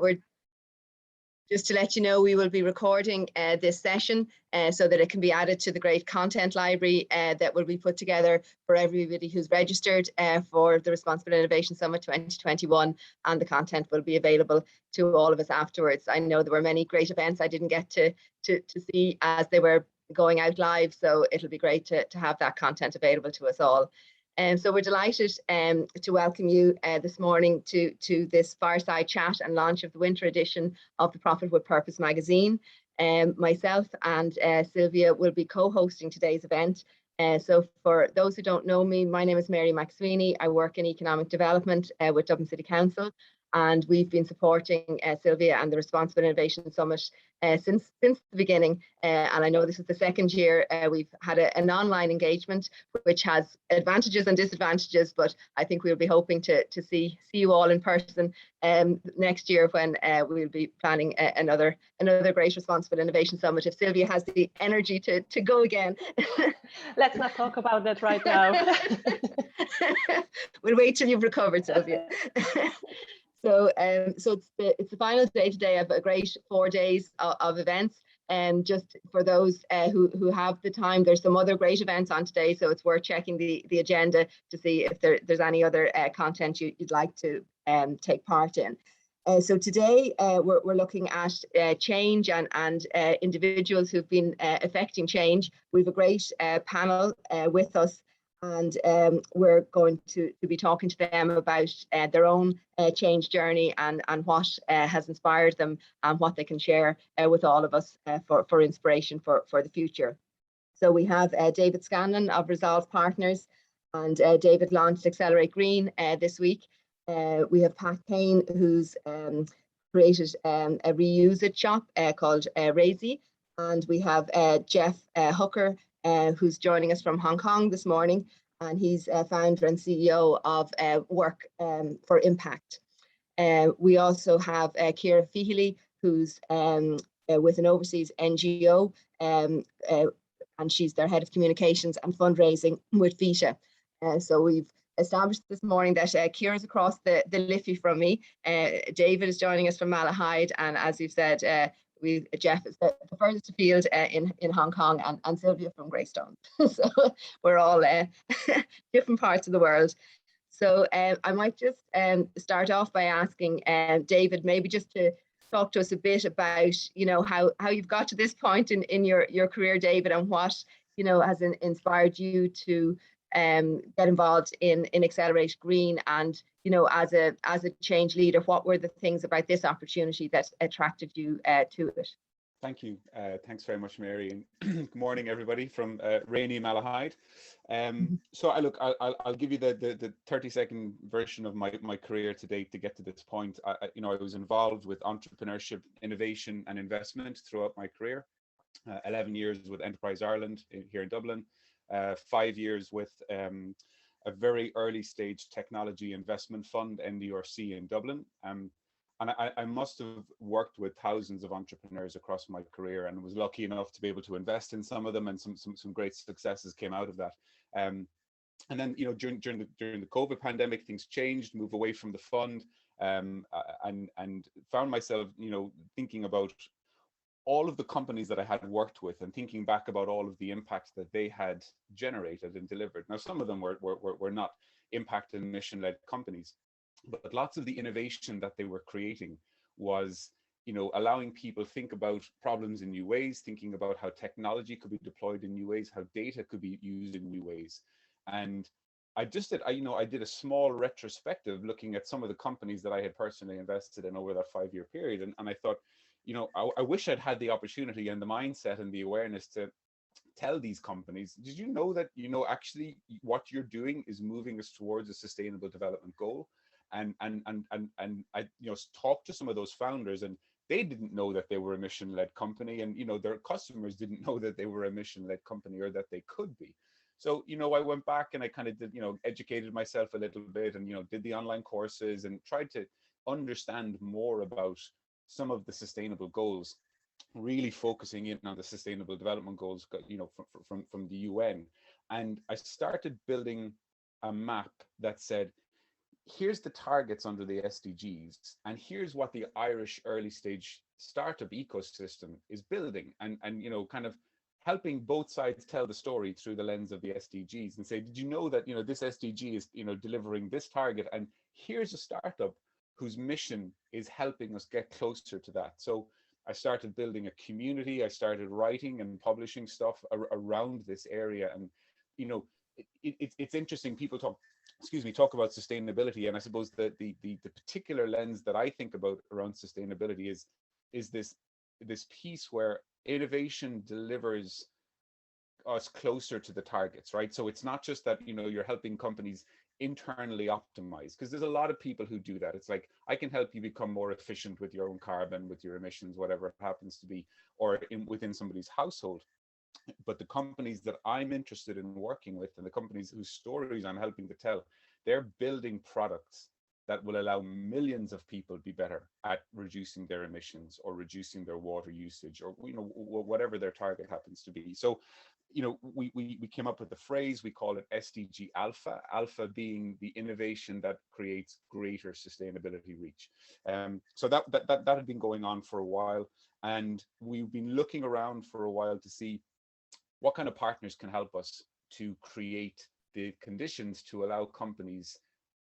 We're just to let you know, we will be recording this session so that it can be added to the great content library that will be put together for everybody who's registered for the Responsible Innovation Summit 2021, and the content will be available to all of us afterwards. I know there were many great events I didn't get to see as they were going out live, so it'll be great to have that content available to us all. So we're delighted to welcome you this morning to this fireside chat and launch of the winter edition of the Profit with Purpose magazine. Myself and Sylvia will be co-hosting today's event. So for those who don't know me, my name is Mary McSweeney. I work in economic development with Dublin City Council, and we've been supporting Sylvia and the Responsible Innovation Summit since the beginning. And I know this is the second year we've had an online engagement, which has advantages and disadvantages, but I think we'll be hoping to see you all in person next year when we'll be planning another great Responsible Innovation Summit, if Sylvia has the energy to go again. Let's not talk about that right now. We'll wait till you've recovered, Sylvia. So it's the final day today of a great 4 days of events. And just for those who have the time, there's some other great events on today, so it's worth checking the agenda to see if there's any other content you'd like to take part in. So today we're looking at change and individuals who've been affecting change. We have a great panel with us, and we're going to be talking to them about their own change journey and what has inspired them and what they can share with all of us for inspiration for the future. So we have David Scanlon of Resolve Partners, and David launched Accelerate Green this week. We have Pat Payne, who's created a reuse it shop called Razy, and we have Jeff Hooker, who's joining us from Hong Kong this morning, and he's founder and CEO of Work for Impact. We also have Ciara Feehily, who's with an overseas NGO, and she's their head of communications and fundraising with Vita. So we've established this morning that Ciara's across the Liffey from me. David is joining us from Malahide, and as you've said, Jeff is the furthest afield in Hong Kong, and Sylvia from Greystone. So we're all different parts of the world. So I might just start off by asking David, maybe just to talk to us a bit about, how you've got to this point in your career, David, and what, has inspired you to get involved in Accelerate Green, and as a change leader, what were the things about this opportunity that attracted you to it? Thank you. Thanks very much, Mary, and good morning, everybody from rainy Malahide. So I'll give you the 30-second version of my career to date to get to this point. I was involved with entrepreneurship, innovation, and investment throughout my career. 11 years with Enterprise Ireland here in Dublin. 5 years with a very early stage technology investment fund, NDRC, in Dublin. And I must have worked with thousands of entrepreneurs across my career, and was lucky enough to be able to invest in some of them, and some great successes came out of that. And then during the COVID pandemic, things changed, moved away from the fund, and found myself thinking about all of the companies that I had worked with, and thinking back about all of the impact that they had generated and delivered. Now, some of them were not impact and mission-led companies, but lots of the innovation that they were creating was, allowing people think about problems in new ways, thinking about how technology could be deployed in new ways, how data could be used in new ways. And I did a small retrospective looking at some of the companies that I had personally invested in over that 5-year period, and I thought, I wish I'd had the opportunity and the mindset and the awareness to tell these companies, did you know that, actually what you're doing is moving us towards a sustainable development goal? And I talked to some of those founders, and they didn't know that they were a mission-led company, and their customers didn't know that they were a mission-led company, or that they could be. So I went back and I kind of did, educated myself a little bit, and did the online courses and tried to understand more about some of the sustainable goals, really focusing in on the sustainable development goals, from the UN. And I started building a map that said, here's the targets under the SDGs, and here's what the Irish early stage startup ecosystem is building, and kind of helping both sides tell the story through the lens of the SDGs and say, did you know that this SDG is delivering this target, and here's a startup whose mission is helping us get closer to that. So I started building a community. I started writing and publishing stuff around this area, and it's interesting. People talk about sustainability, and I suppose the particular lens that I think about around sustainability is this piece where innovation delivers us closer to the targets, right? So it's not just that you're helping companies internally optimize, because there's a lot of people who do that. It's like, I can help you become more efficient with your own carbon, with your emissions, whatever it happens to be, or within somebody's household. But the companies that I'm interested in working with, and the companies whose stories I'm helping to tell, they're building products that will allow millions of people be better at reducing their emissions or reducing their water usage, or whatever their target happens to be. So we came up with the phrase, we call it SDG Alpha, alpha being the innovation that creates greater sustainability reach. So that had been going on for a while, and we've been looking around for a while to see what kind of partners can help us to create the conditions to allow companies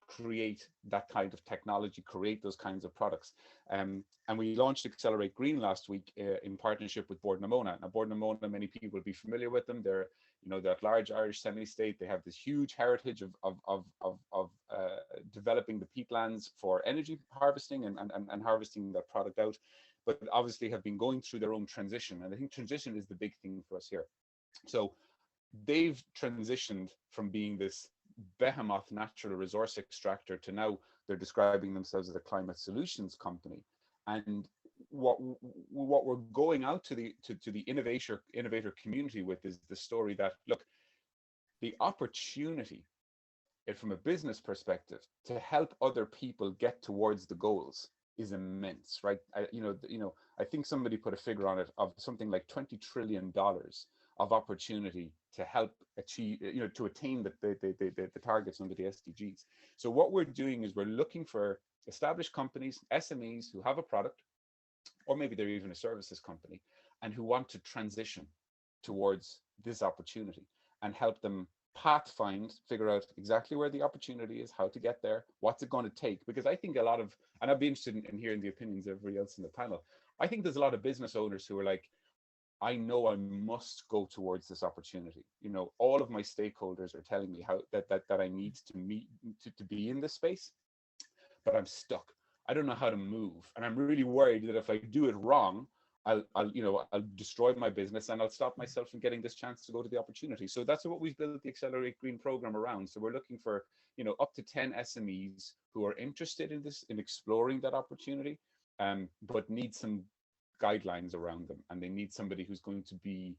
create that kind of technology, create those kinds of products. And we launched Accelerate Green last week in partnership with Bord na Móna. Now, Bord na Móna, many people will be familiar with them. They're, that large Irish semi-state. They have this huge heritage of developing the peatlands for energy harvesting and harvesting that product out, but obviously have been going through their own transition. And I think transition is the big thing for us here. So they've transitioned from being this behemoth natural resource extractor to now they're describing themselves as a climate solutions company. And what we're going out to the innovator community with is the story that, look, the opportunity from a business perspective to help other people get towards the goals is immense, right? I think somebody put a figure on it of something like $20 trillion of opportunity to help achieve, to attain the targets under the SDGs. So what we're doing is we're looking for established companies, SMEs who have a product, or maybe they're even a services company, and who want to transition towards this opportunity and help them figure out exactly where the opportunity is, how to get there, what's it going to take. Because I think a lot of, and I'd be interested in hearing the opinions of everybody else in the panel, I think there's a lot of business owners who are like, I know I must go towards this opportunity. All of my stakeholders are telling me how that I need to be in this space, but I'm stuck. I don't know how to move, and I'm really worried that if I do it wrong, I'll destroy my business and I'll stop myself from getting this chance to go to the opportunity. So that's what we've built the Accelerate Green program around. So we're looking for up to 10 SMEs who are interested in this, in exploring that opportunity, but need some guidelines around them, and they need somebody who's going to be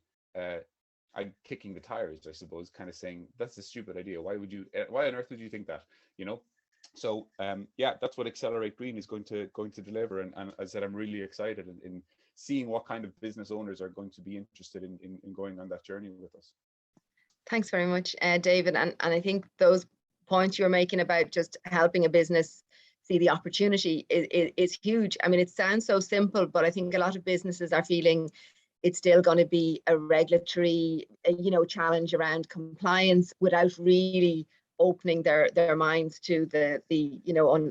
kicking the tires, I suppose, kind of saying, that's a stupid idea, why on earth would you think that, So yeah, that's what Accelerate Green is going to deliver, and as I said, I'm really excited in seeing what kind of business owners are going to be interested in going on that journey with us. Thanks very much, David, and I think those points you're making about just helping a business see the opportunity is huge. I mean, it sounds so simple, but I think a lot of businesses are feeling it's still going to be a regulatory, challenge around compliance without really opening their minds to the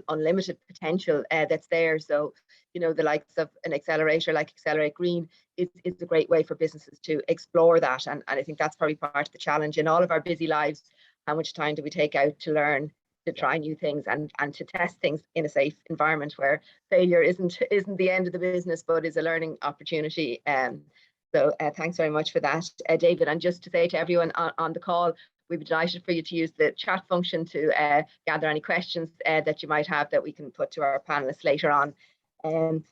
unlimited potential that's there. So, the likes of an accelerator like Accelerate Green is a great way for businesses to explore that. And I think that's probably part of the challenge in all of our busy lives. How much time do we take out to learn, to try new things and to test things in a safe environment where failure isn't the end of the business, but is a learning opportunity. So thanks very much for that, David. And just to say to everyone on the call, we'd be delighted for you to use the chat function to gather any questions that you might have that we can put to our panelists later on.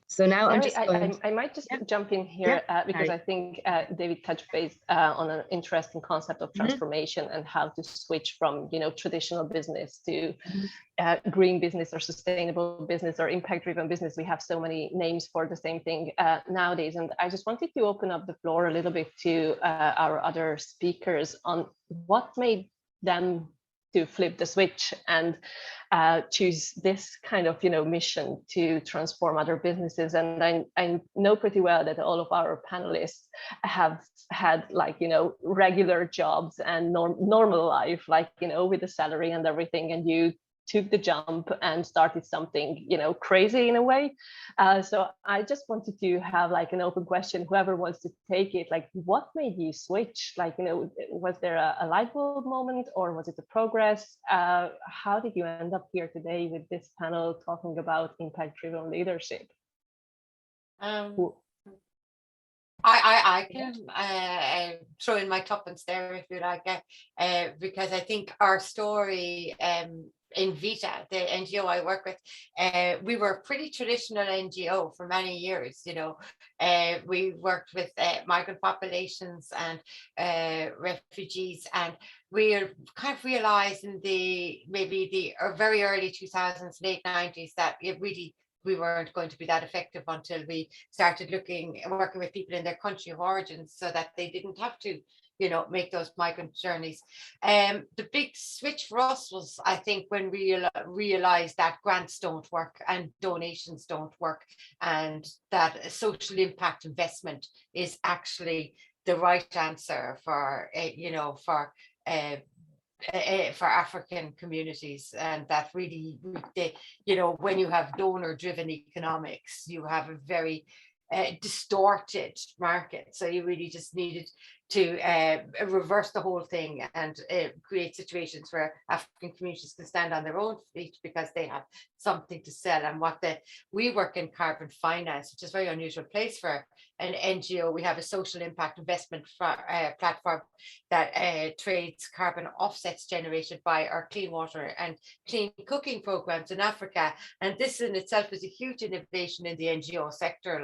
So now Mary, I'm just going I might just jump in here because I think David touched base on an interesting concept of transformation and how to switch from traditional business to green business or sustainable business or impact-driven business. We have so many names for the same thing nowadays, and I just wanted to open up the floor a little bit to our other speakers on what made them to flip the switch and choose this kind of, mission to transform other businesses. And I know pretty well that all of our panelists have had regular jobs and normal life, with the salary and everything, and you took the jump and started something, crazy in a way. So I just wanted to have an open question, whoever wants to take it, what made you switch? Was there a light bulb moment, or was it a progress? How did you end up here today with this panel talking about impact-driven leadership? I can throw in my tuppence there, if you like, because I think our story in Vita, the NGO I work with, we were a pretty traditional NGO for many years. We worked with migrant populations and refugees, and we kind of realized in the very early 2000s, late 90s, that we weren't going to be that effective until we started working with people in their country of origin, so that they didn't have to, make those migrant journeys. The big switch for us was, I think, when we realized that grants don't work and donations don't work, and that social impact investment is actually the right answer for African communities. And that really, when you have donor-driven economics, you have a very distorted market. So you really just needed to reverse the whole thing and create situations where African communities can stand on their own feet because they have something to sell. And we work in carbon finance, which is a very unusual place for an NGO. We have a social impact investment platform that trades carbon offsets generated by our clean water and clean cooking programs in Africa. And this in itself is a huge innovation in the NGO sector.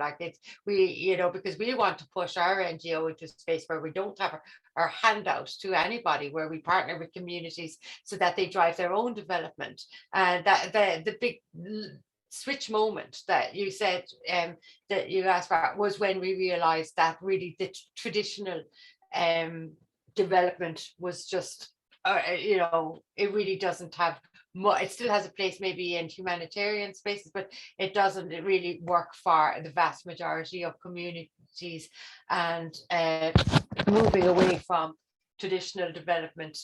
Because we want to push our NGO into a space where we don't have our handout to anybody, where we partner with communities so that they drive their own development. And that the big switch moment that you said, that you asked for, was when we realized that really the traditional development was just, it really doesn't have much. It still has a place maybe in humanitarian spaces, but it doesn't really work for the vast majority of communities. And moving away from traditional development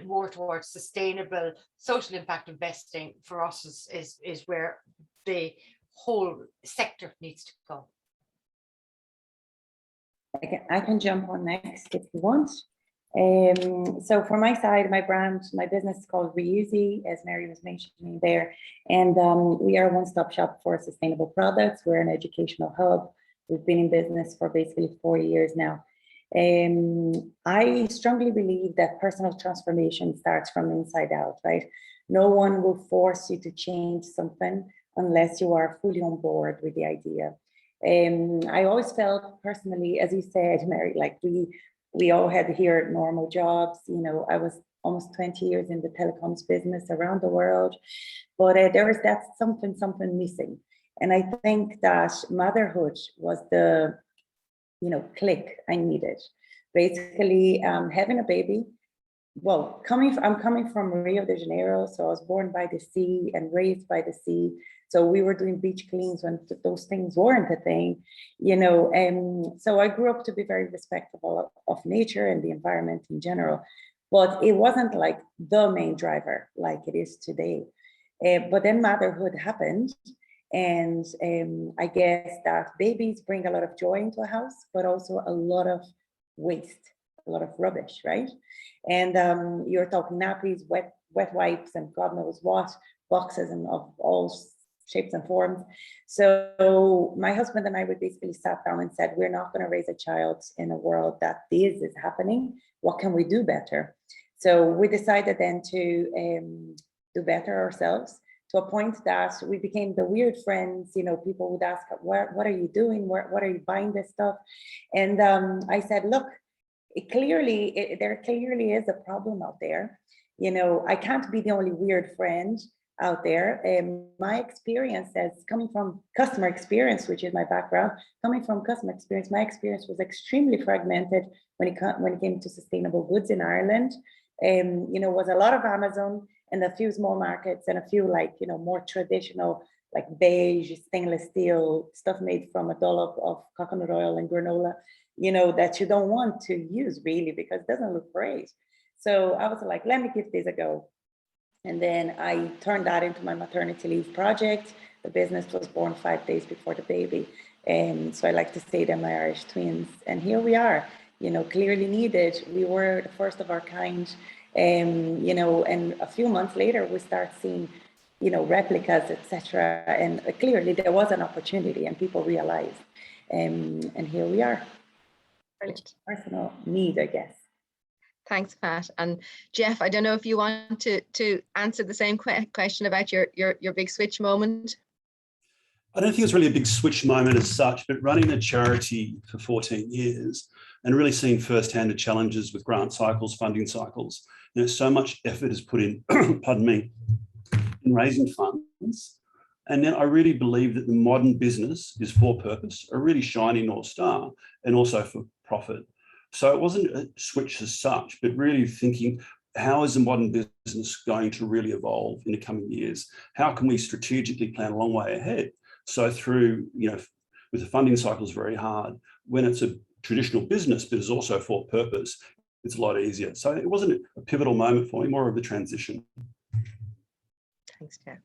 more towards sustainable social impact investing for us is where the whole sector needs to go. I can jump on next if you want. So for my side, my business is called Reusey, as Mary was mentioning there, and we are a one-stop shop for sustainable products. We're an educational hub. We've been in business for basically 4 years now. I strongly believe that personal transformation starts from inside out, right? No one will force you to change something unless you are fully on board with the idea. I always felt personally, as you said, Mary, we all had here normal jobs. I was almost 20 years in the telecoms business around the world, but there was that something missing. And I think that motherhood was the, click I needed. Basically, having a baby. Well, I'm coming from Rio de Janeiro, so I was born by the sea and raised by the sea. So we were doing beach cleans when those things weren't a thing, and so I grew up to be very respectful of nature and the environment in general, but it wasn't like the main driver like it is today. But then motherhood happened, and I guess that babies bring a lot of joy into a house, but also a lot of waste, a lot of rubbish, right? And you're talking nappies, wet wipes, and God knows what, boxes and of all shapes and forms. So my husband and I would basically sat down and said, we're not going to raise a child in a world that this is happening. What can we do better? So we decided then to do better ourselves, to a point that we became the weird friends. People would ask, what are you doing? What are you buying this stuff? And I said, look, there clearly is a problem out there. I can't be the only weird friend out there. My experience as coming from customer experience, which is my background, my experience was extremely fragmented when it came to sustainable goods in Ireland. you know, was a lot of Amazon and a few small markets and a few like, you know, more traditional, like beige stainless steel stuff made from a dollop of coconut oil and granola, you know, that you don't want to use really because it doesn't look great. So I was like, let me give this a go. And then I turned that into my maternity leave project. The business was born 5 days before the baby. And so I like to say they're my Irish twins. And here we are, you know, clearly needed. We were the first of our kind. You know, and a few months later, we start seeing, you know, replicas, etc. And clearly there was an opportunity and people realized. And here we are. Brilliant. Personal need, I guess. Thanks, Pat. And Jeff, I don't know if you want to answer the same question about your big switch moment. I don't think it's really a big switch moment as such, but running a charity for 14 years and really seeing firsthand the challenges with grant cycles, funding cycles, you know, so much effort is put in, pardon me, in raising funds. And then I really believe that the modern business is for purpose, a really shiny North Star, and also for profit. So it wasn't a switch as such, but really thinking, how is the modern business going to really evolve in the coming years? How can we strategically plan a long way ahead? So through, you know, with the funding cycles very hard, when it's a traditional business, but is also for purpose, it's a lot easier. So it wasn't a pivotal moment for me, more of a transition. Thanks, Jeff.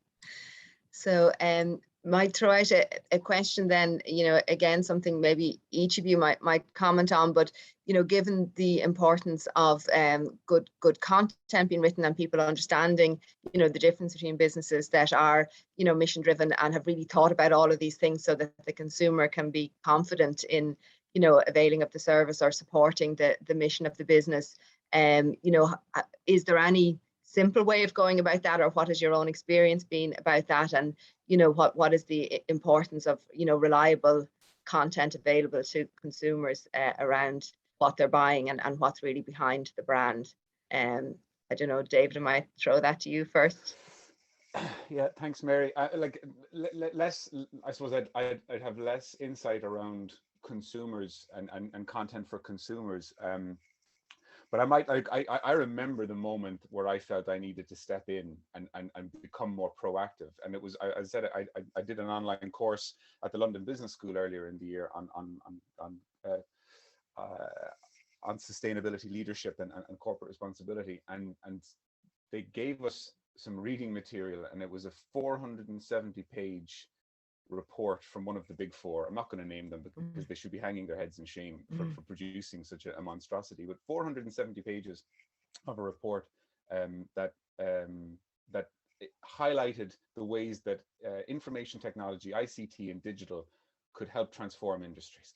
So might throw out a question then, you know, again, something maybe each of you might comment on, but, you know, given the importance of good content being written and people understanding, you know, the difference between businesses that are, you know, mission driven and have really thought about all of these things so that the consumer can be confident in, you know, availing of the service or supporting the mission of the business. You know, is there any simple way of going about that, or what has your own experience been about that? And, you know, what is the importance of, you know, reliable content available to consumers around what they're buying and what's really behind the brand? I don't know, David, I might throw that to you first. Yeah, thanks, Mary. Less, I suppose I'd have less insight around consumers and content for consumers. But I remember the moment where I felt I needed to step in and become more proactive. And it was, I said, I did an online course at the London Business School earlier in the year on sustainability, leadership, and corporate responsibility. And they gave us some reading material, and it was a 470-page report from one of the big four. I'm not going to name them because they should be hanging their heads in shame for producing such a monstrosity. But 470 pages of a report that highlighted the ways that information technology, ICT, and digital could help transform industries.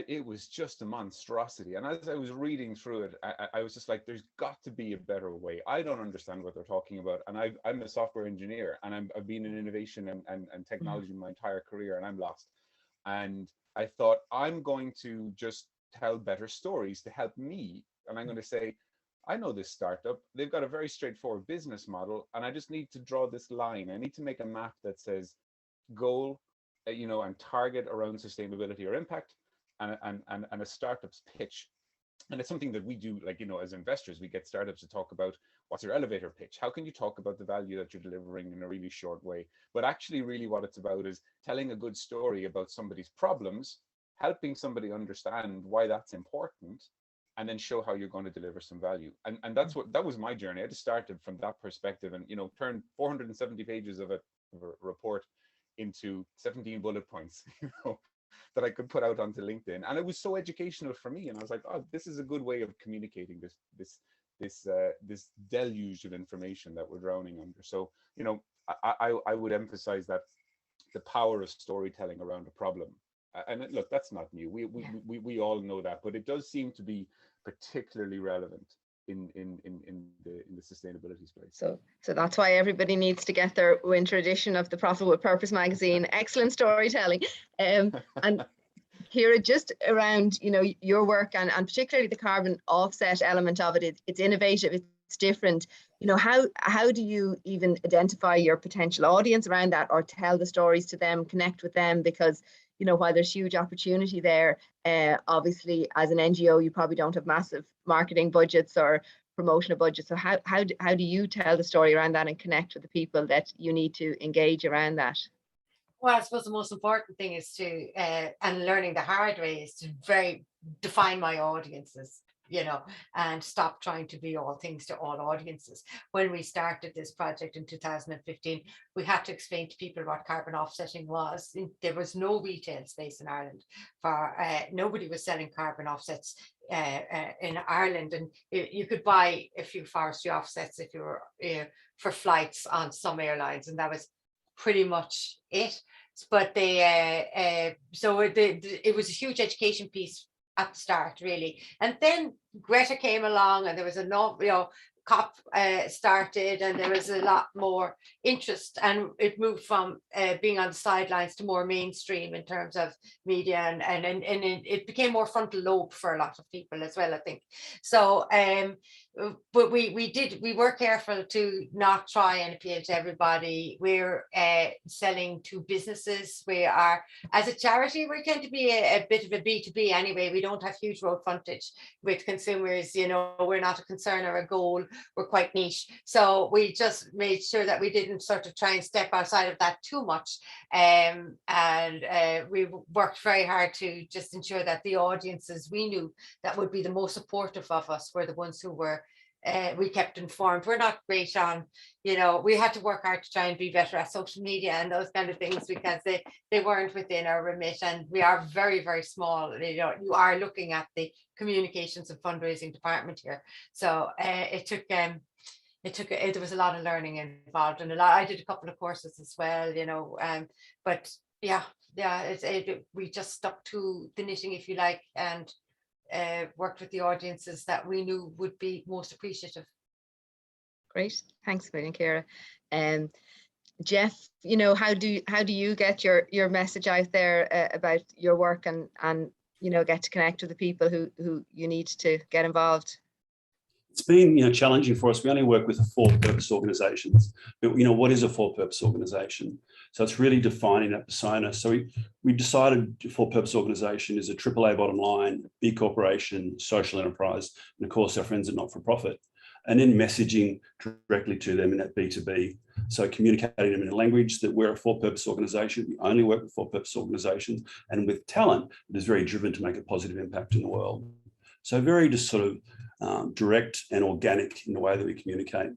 It was just a monstrosity. And as I was reading through it, I was just like, there's got to be a better way. I don't understand what they're talking about. And I'm a software engineer, and I've been in innovation and technology my entire career, and I'm lost. And I thought, I'm going to just tell better stories to help me. And I'm going to say, I know this startup. They've got a very straightforward business model, and I just need to draw this line. I need to make a map that says goal, you know, and target around sustainability or impact, and a startup's pitch. And it's something that we do, like, you know, as investors, we get startups to talk about what's your elevator pitch? How can you talk about the value that you're delivering in a really short way? But actually, really what it's about is telling a good story about somebody's problems, helping somebody understand why that's important, and then show how you're going to deliver some value. And that was my journey. I just started from that perspective, and, you know, turned 470 pages of a report into 17 bullet points, you know, that I could put out onto LinkedIn. And it was so educational for me. And I was like, oh, this is a good way of communicating this deluge of information that we're drowning under. So, you know, I would emphasize that the power of storytelling around a problem. And look, that's not new. We all know that, but it does seem to be particularly relevant in the sustainability space. So that's why everybody needs to get their winter edition of the Profit with Purpose magazine. Excellent storytelling. And Ciara, just around, you know, your work and particularly the carbon offset element of it, it's innovative, it's different. You know, how do you even identify your potential audience around that, or tell the stories to them, connect with them? Because, you know, while there's huge opportunity there, obviously as an NGO, you probably don't have massive marketing budgets or promotional budget. So how do you tell the story around that and connect with the people that you need to engage around that? Well, I suppose the most important thing is to, and learning the hard way, is to very define my audiences, and stop trying to be all things to all audiences. When we started this project in 2015, we had to explain to people what carbon offsetting was. There was no retail space in Ireland for, nobody was selling carbon offsets in Ireland, and you could buy a few forestry offsets if you were for flights on some airlines, and that was pretty much it. But it was a huge education piece at the start, really. And then Greta came along, and there was COP started, and there was a lot more interest, and it moved from being on the sidelines to more mainstream in terms of media, and it became more frontal lobe for a lot of people as well, I think. So but we were careful to not try and appeal to everybody. We're selling to businesses. We are, as a charity, we tend to be a bit of a B2B anyway. We don't have huge road frontage with consumers. We're not a concern or a goal. We're quite niche. So we just made sure that we didn't sort of try and step outside of that too much. And we worked very hard to just ensure that the audiences we knew that would be the most supportive of us were the ones who were we kept informed. We're not great on, we had to work hard to try and be better at social media and those kind of things, because they weren't within our remit, and we are very, very small. You are looking at the communications and fundraising department here. So there was a lot of learning involved, and I did a couple of courses as well, but yeah, we just stuck to the knitting, if you like, and worked with the audiences that we knew would be most appreciative. Great, thanks, Ciara. Jeff, how do you get your message out there about your work and get to connect with the people who you need to get involved? It's been challenging for us. We only work with for-purpose organisations, but what is a for-purpose organisation? So it's really defining that persona. So we decided for-purpose organisation is a AAA bottom line, B corporation, social enterprise, and of course our friends are not-for-profit. And then messaging directly to them in that B2B. So communicating them in a language that we're a for-purpose organisation. We only work with for-purpose organisations and with talent that is very driven to make a positive impact in the world. So very just sort of direct and organic in the way that we communicate.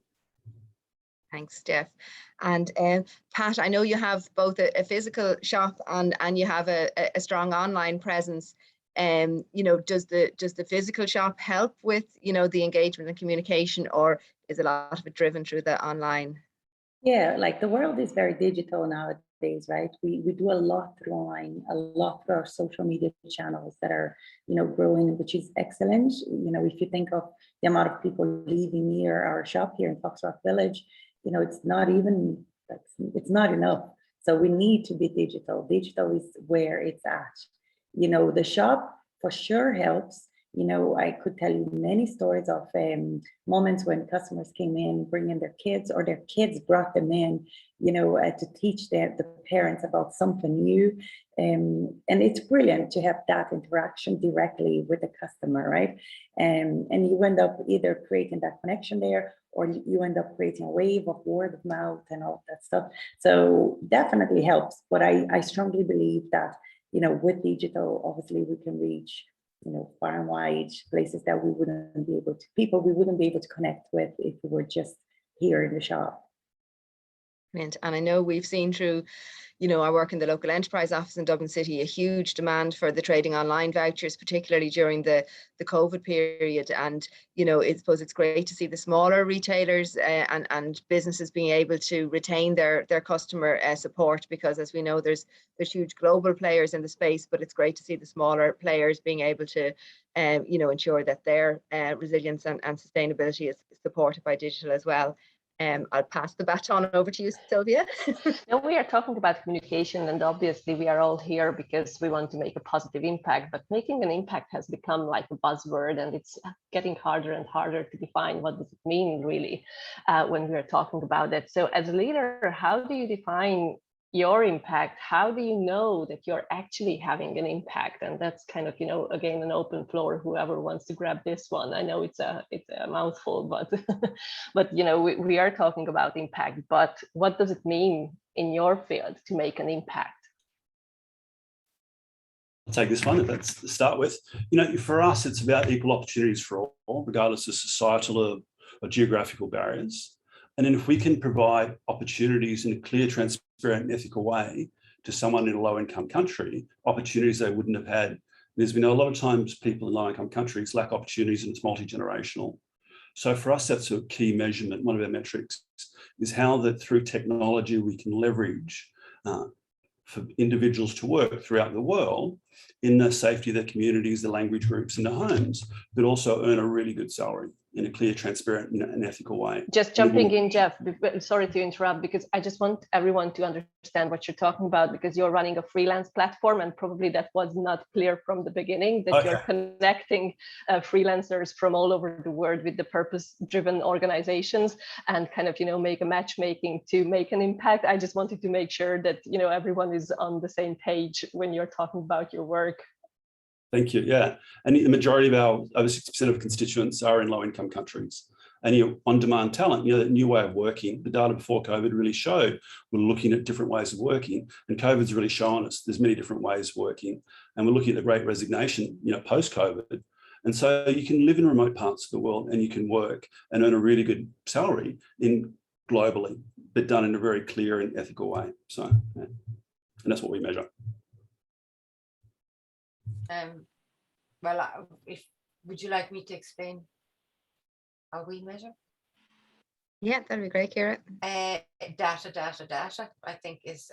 Thanks, Jeff. And Pat, I know you have both a physical shop and you have a strong online presence. Does the physical shop help with the engagement and communication, or is a lot of it driven through the online? Yeah, like the world is very digital nowadays, right? We do a lot through online, a lot through our social media channels that are, growing, which is excellent. If you think of the amount of people living near our shop here in Foxrock Village, it's not enough. So we need to be digital. Digital is where it's at. The shop for sure helps. I could tell you many stories of moments when customers came in bringing their kids, or their kids brought them in, to teach the parents about something new. And it's brilliant to have that interaction directly with the customer, right? And you end up either creating that connection there, or you end up creating a wave of word of mouth and all that stuff. So definitely helps. But I strongly believe that, with digital, obviously we can reach, far and wide, places that we wouldn't be able to connect with if we were just here in the shop. And I know we've seen through, our work in the local enterprise office in Dublin City, a huge demand for the trading online vouchers, particularly during the COVID period. And, I suppose it's great to see the smaller retailers and businesses being able to retain their customer support, because as we know, there's huge global players in the space, but it's great to see the smaller players being able to, ensure that their resilience and sustainability is supported by digital as well. I'll pass the baton over to you, Sylvia. Now we are talking about communication, and obviously we are all here because we want to make a positive impact, but making an impact has become like a buzzword, and it's getting harder and harder to define what does it mean really when we are talking about it. So as a leader, how do you define your impact, how do you know that you're actually having an impact? And that's kind of, again, an open floor, whoever wants to grab this one. I know it's a mouthful, but but we are talking about impact, but what does it mean in your field to make an impact? I'll take this one. Let's start with, for us, it's about equal opportunities for all, regardless of societal or geographical barriers. And then if we can provide opportunities in a clear, transparent, and ethical way to someone in a low-income country, opportunities they wouldn't have had. There's been a lot of times people in low-income countries lack opportunities, and it's multi-generational. So for us, that's a key measurement. One of our metrics is how that through technology we can leverage for individuals to work throughout the world in the safety of their communities, the language groups, and their homes, but also earn a really good salary in a clear, transparent, and ethical way. Just jumping in, Jeff, sorry to interrupt, because I just want everyone to understand what you're talking about, because you're running a freelance platform, and probably that was not clear from the beginning, that you're connecting freelancers from all over the world with the purpose-driven organizations and kind of, make a matchmaking to make an impact. I just wanted to make sure that, everyone is on the same page when you're talking about your work. Thank you. Yeah. And the majority of our, over 60% of constituents are in low-income countries. And on-demand talent, that new way of working, the data before COVID really showed we're looking at different ways of working. And COVID's really shown us there's many different ways of working. And we're looking at the great resignation, post-COVID. And so you can live in remote parts of the world and you can work and earn a really good salary globally, but done in a very clear and ethical way. So, yeah. And that's what we measure. Would you like me to explain how we measure? Yeah, that'd be great, Ciara. Data, I think is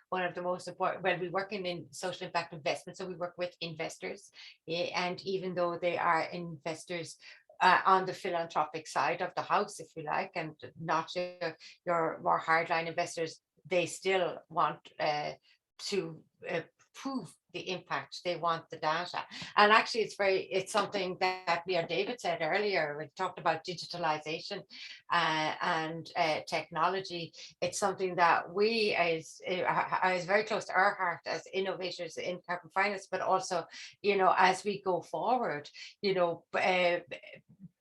one of the most important. Well, we work in social impact investment, so we work with investors, and even though they are investors on the philanthropic side of the house, if you like, and not your more hardline investors, they still want to prove the impact. They want the data. And actually it's something that David said earlier. We talked about digitalization and technology. It's something that we is very close to our heart as innovators in carbon finance, but also, as we go forward,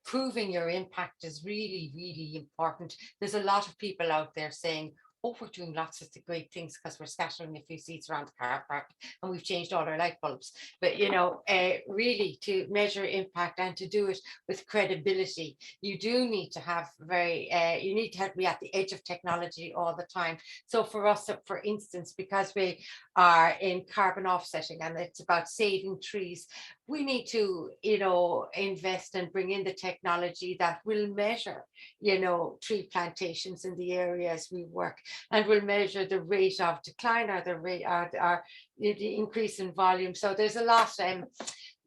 proving your impact is really, really important. There's a lot of people out there saying, we're doing lots of great things because we're scattering a few seeds around the car park and we've changed all our light bulbs. But, really to measure impact and to do it with credibility, you do need to have you need to be at the edge of technology all the time. So for us, for instance, because we are in carbon offsetting and it's about saving trees, we need to, invest and bring in the technology that will measure, tree plantations in the areas we work, and will measure the rate of decline or the rate or the increase in volume. So there's a lot.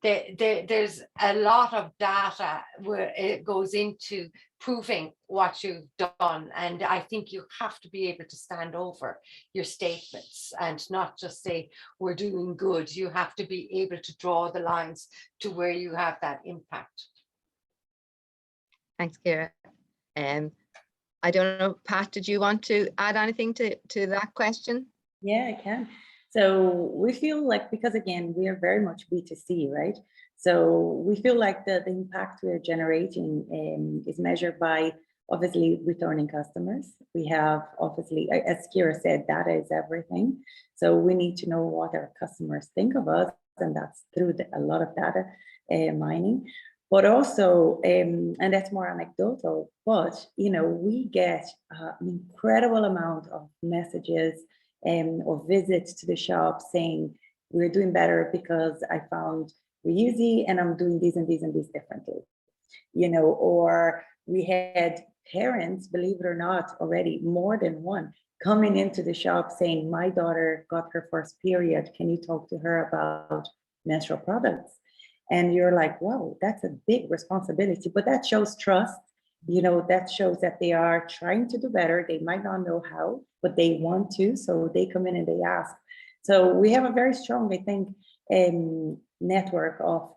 There's a lot of data where it goes into proving what you've done, and I think you have to be able to stand over your statements and not just say we're doing good. You have to be able to draw the lines to where you have that impact. Thanks, Ciara. I don't know, Pat, did you want to add anything to that question? Yeah, I can. So we feel like, because again, we are very much B2C, right? So we feel like the impact we're generating is measured by obviously returning customers. We have obviously, as Ciara said, data is everything. So we need to know what our customers think of us, and that's through a lot of data mining. But also, and that's more anecdotal, but we get an incredible amount of messages or visits to the shop saying, we're doing better because I found Reusey and I'm doing these and these and these differently. Or we had parents, believe it or not, already more than one, coming into the shop saying, my daughter got her first period. Can you talk to her about menstrual products? And you're like, wow, that's a big responsibility, but that shows trust. That shows that they are trying to do better. They might not know how, but they want to, so they come in and they ask. So we have a very strong, I think, network of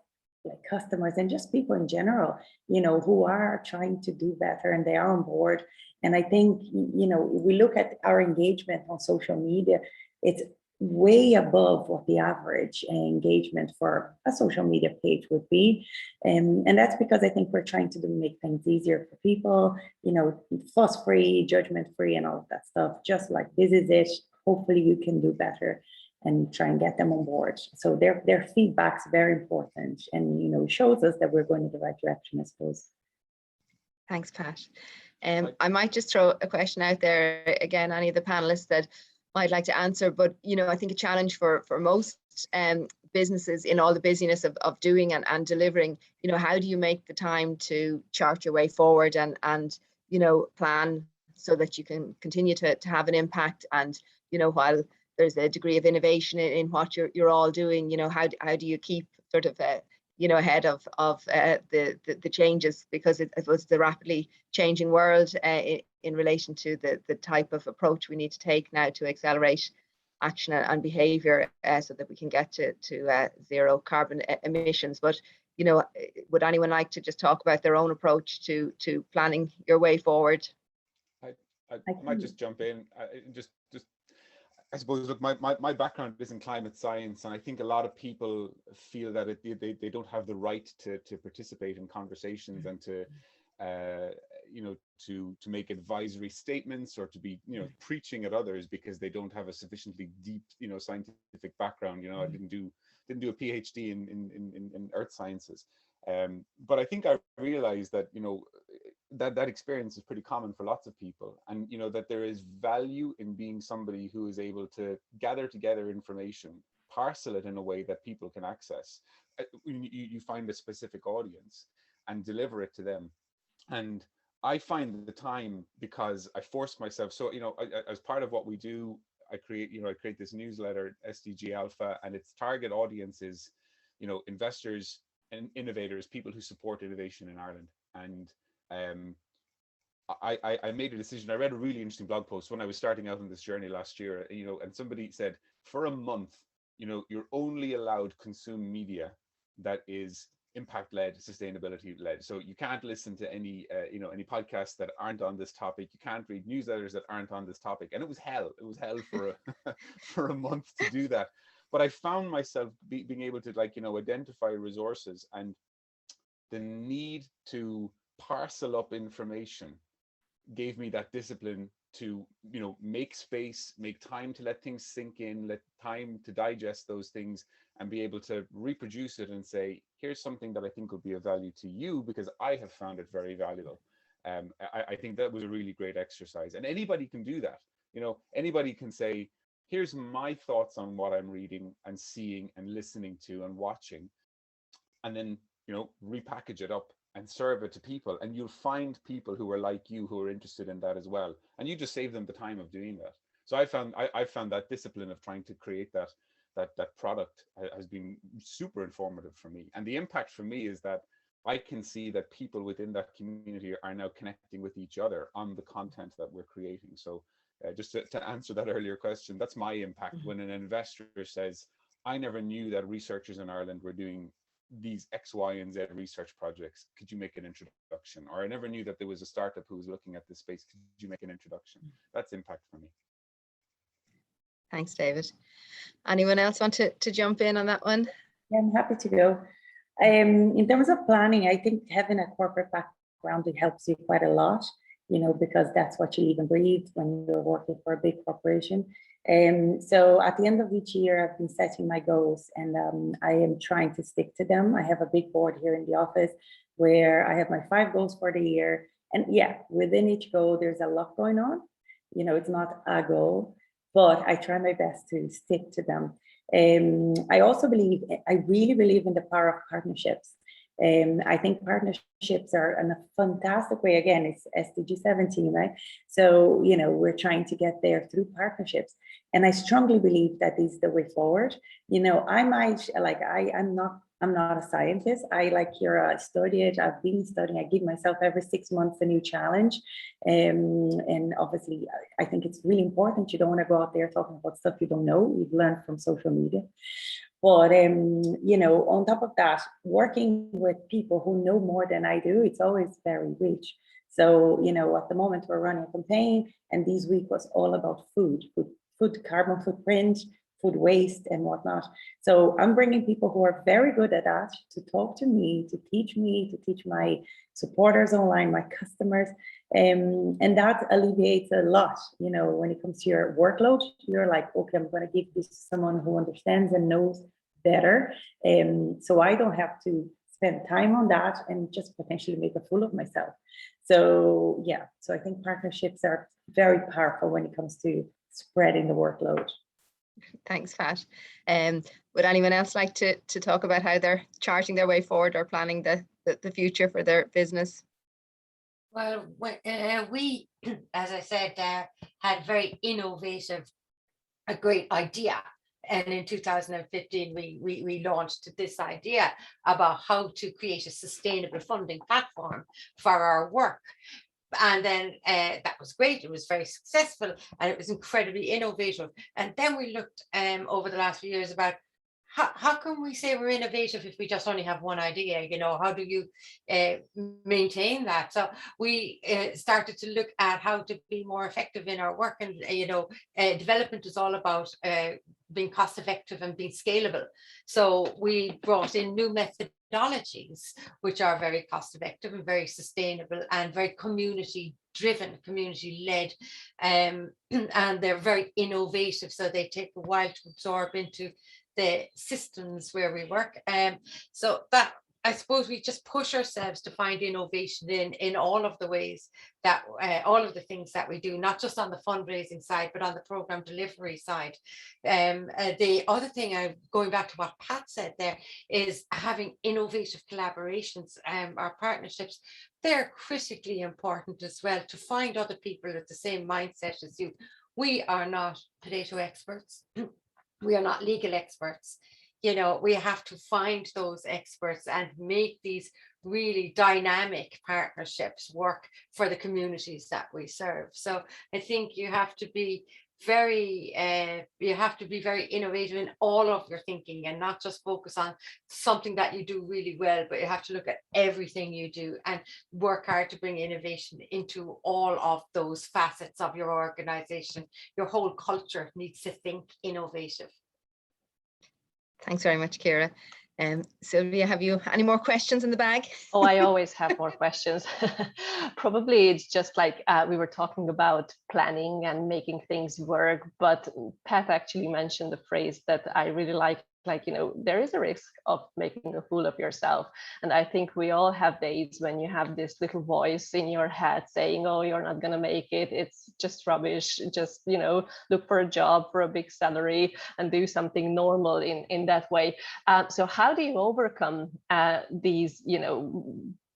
customers and just people in general, who are trying to do better, and they are on board. And I think, you know, if we look at our engagement on social media, it's way above what the average engagement for a social media page would be. And that's because I think we're trying to make things easier for people, you know, fuss-free, judgment-free, and all of that stuff. Just like this is it. Hopefully you can do better and try and get them on board. So their feedback's very important, and, you know, shows us that we're going in the right direction, I suppose. Thanks, Pat. I might just throw a question out there again, any of the panelists that might like to answer, but, you know, I think a challenge for most businesses in all the busyness of doing and delivering, you know, how do you make the time to chart your way forward and you know, plan so that you can continue to have an impact, and, you know, while there's a degree of innovation in what you're all doing, you know, how do you keep sort of you know, ahead of the changes, because it was the rapidly changing world in relation to the type of approach we need to take now to accelerate action and behavior so that we can get to zero carbon emissions. But, you know, would anyone like to just talk about their own approach to planning your way forward? I might just jump in. I suppose, look, my background is in climate science, and I think a lot of people feel that they don't have the right to participate in conversations and to you know, to make advisory statements or to be, you know, preaching at others because they don't have a sufficiently deep, you know, scientific background. You know, I didn't do a PhD in earth sciences, but I think I realized that, you know, that experience is pretty common for lots of people, and, you know, that there is value in being somebody who is able to gather together information, parcel it in a way that people can access. You find a specific audience and deliver it to them. And I find the time, because I force myself. So, you know, as part of what we do, I create this newsletter, SDG Alpha, and its target audience is, you know, investors and innovators, people who support innovation in Ireland. And I made a decision. I read a really interesting blog post when I was starting out on this journey last year, you know, and somebody said, for a month, you know, you're only allowed to consume media that is impact-led, sustainability-led. So you can't listen to any, you know, any podcasts that aren't on this topic. You can't read newsletters that aren't on this topic. And it was hell. It was hell for for a month to do that. But I found myself being able to, like, you know, identify resources, and the need to parcel up information gave me that discipline to, you know, make space, make time to let things sink in, let time to digest those things, and be able to reproduce it and say, here's something that I think would be of value to you because I have found it very valuable. I think that was a really great exercise, and anybody can do that. You know, anybody can say, here's my thoughts on what I'm reading and seeing and listening to and watching, and then, you know, repackage it up and serve it to people, and you'll find people who are like you who are interested in that as well, and you just save them the time of doing that. So I found that discipline of trying to create that product has been super informative for me, and the impact for me is that I can see that people within that community are now connecting with each other on the content that we're creating. So just to answer that earlier question, that's my impact. When an investor says, I never knew that researchers in Ireland were doing these X, Y, and Z research projects. Could you make an introduction? Or I never knew that there was a startup who was looking at this space. Could you make an introduction? That's impact for me. Thanks, David. Anyone else want to jump in on that one? Yeah, I'm happy to go. In terms of planning, I think having a corporate background, it helps you quite a lot, you know, because that's what you live and breathe when you're working for a big corporation. So at the end of each year, I've been setting my goals, and I am trying to stick to them. I have a big board here in the office where I have my 5 goals for the year. And yeah, within each goal, there's a lot going on. You know, it's not a goal, but I try my best to stick to them. I also really believe in the power of partnerships. I think partnerships are a fantastic way. Again, it's SDG 17, right? So, you know, we're trying to get there through partnerships. And I strongly believe that is the way forward. You know, I'm not a scientist. I, like Ciara, studied. I've been studying. I give myself every 6 months a new challenge. And obviously, I think it's really important. You don't want to go out there talking about stuff you don't know. You've learned from social media. But, you know, on top of that, working with people who know more than I do, it's always very rich. So, you know, at the moment we're running a campaign, and this week was all about food, carbon footprint, food waste and whatnot. So I'm bringing people who are very good at that to talk to me, to teach my supporters online, my customers. And that alleviates a lot, you know, when it comes to your workload. You're like, okay, I'm going to give this to someone who understands and knows better. So I don't have to spend time on that and just potentially make a fool of myself. So yeah, so I think partnerships are very powerful when it comes to spreading the workload. Thanks, Pat. Would anyone else like to talk about how they're charting their way forward or planning the future for their business? Well, we, as I said, had very innovative, a great idea. And in 2015, we launched this idea about how to create a sustainable funding platform for our work. And then that was great. It was very successful and it was incredibly innovative. And then we looked over the last few years about how can we say we're innovative if we just only have one idea? You know, how do you maintain that? So we started to look at how to be more effective in our work. And, you know, development is all about being cost effective and being scalable. So we brought in new methodologies, which are very cost effective and very sustainable and very community driven, community led, and they're very innovative. So they take a while to absorb into the systems where we work. So that, I suppose, we just push ourselves to find innovation in all of the ways that all of the things that we do, not just on the fundraising side, but on the program delivery side. The other thing, going back to what Pat said there, is having innovative collaborations. Our partnerships, they're critically important as well, to find other people with the same mindset as you. We are not potato experts. We are not legal experts. You know, we have to find those experts and make these really dynamic partnerships work for the communities that we serve. So I think you have to be very innovative in all of your thinking and not just focus on something that you do really well, but you have to look at everything you do and work hard to bring innovation into all of those facets of your organization. Your whole culture needs to think innovative. Thanks very much, Ciara. Sylvia, have you any more questions in the bag? Oh, I always have more questions. Probably it's just like we were talking about planning and making things work, but Pat actually mentioned the phrase that I really like, you know, there is a risk of making a fool of yourself. And I think we all have days when you have this little voice in your head saying, oh, you're not going to make it. It's just rubbish. Just, you know, look for a job for a big salary and do something normal in that way. So how do you overcome these, you know,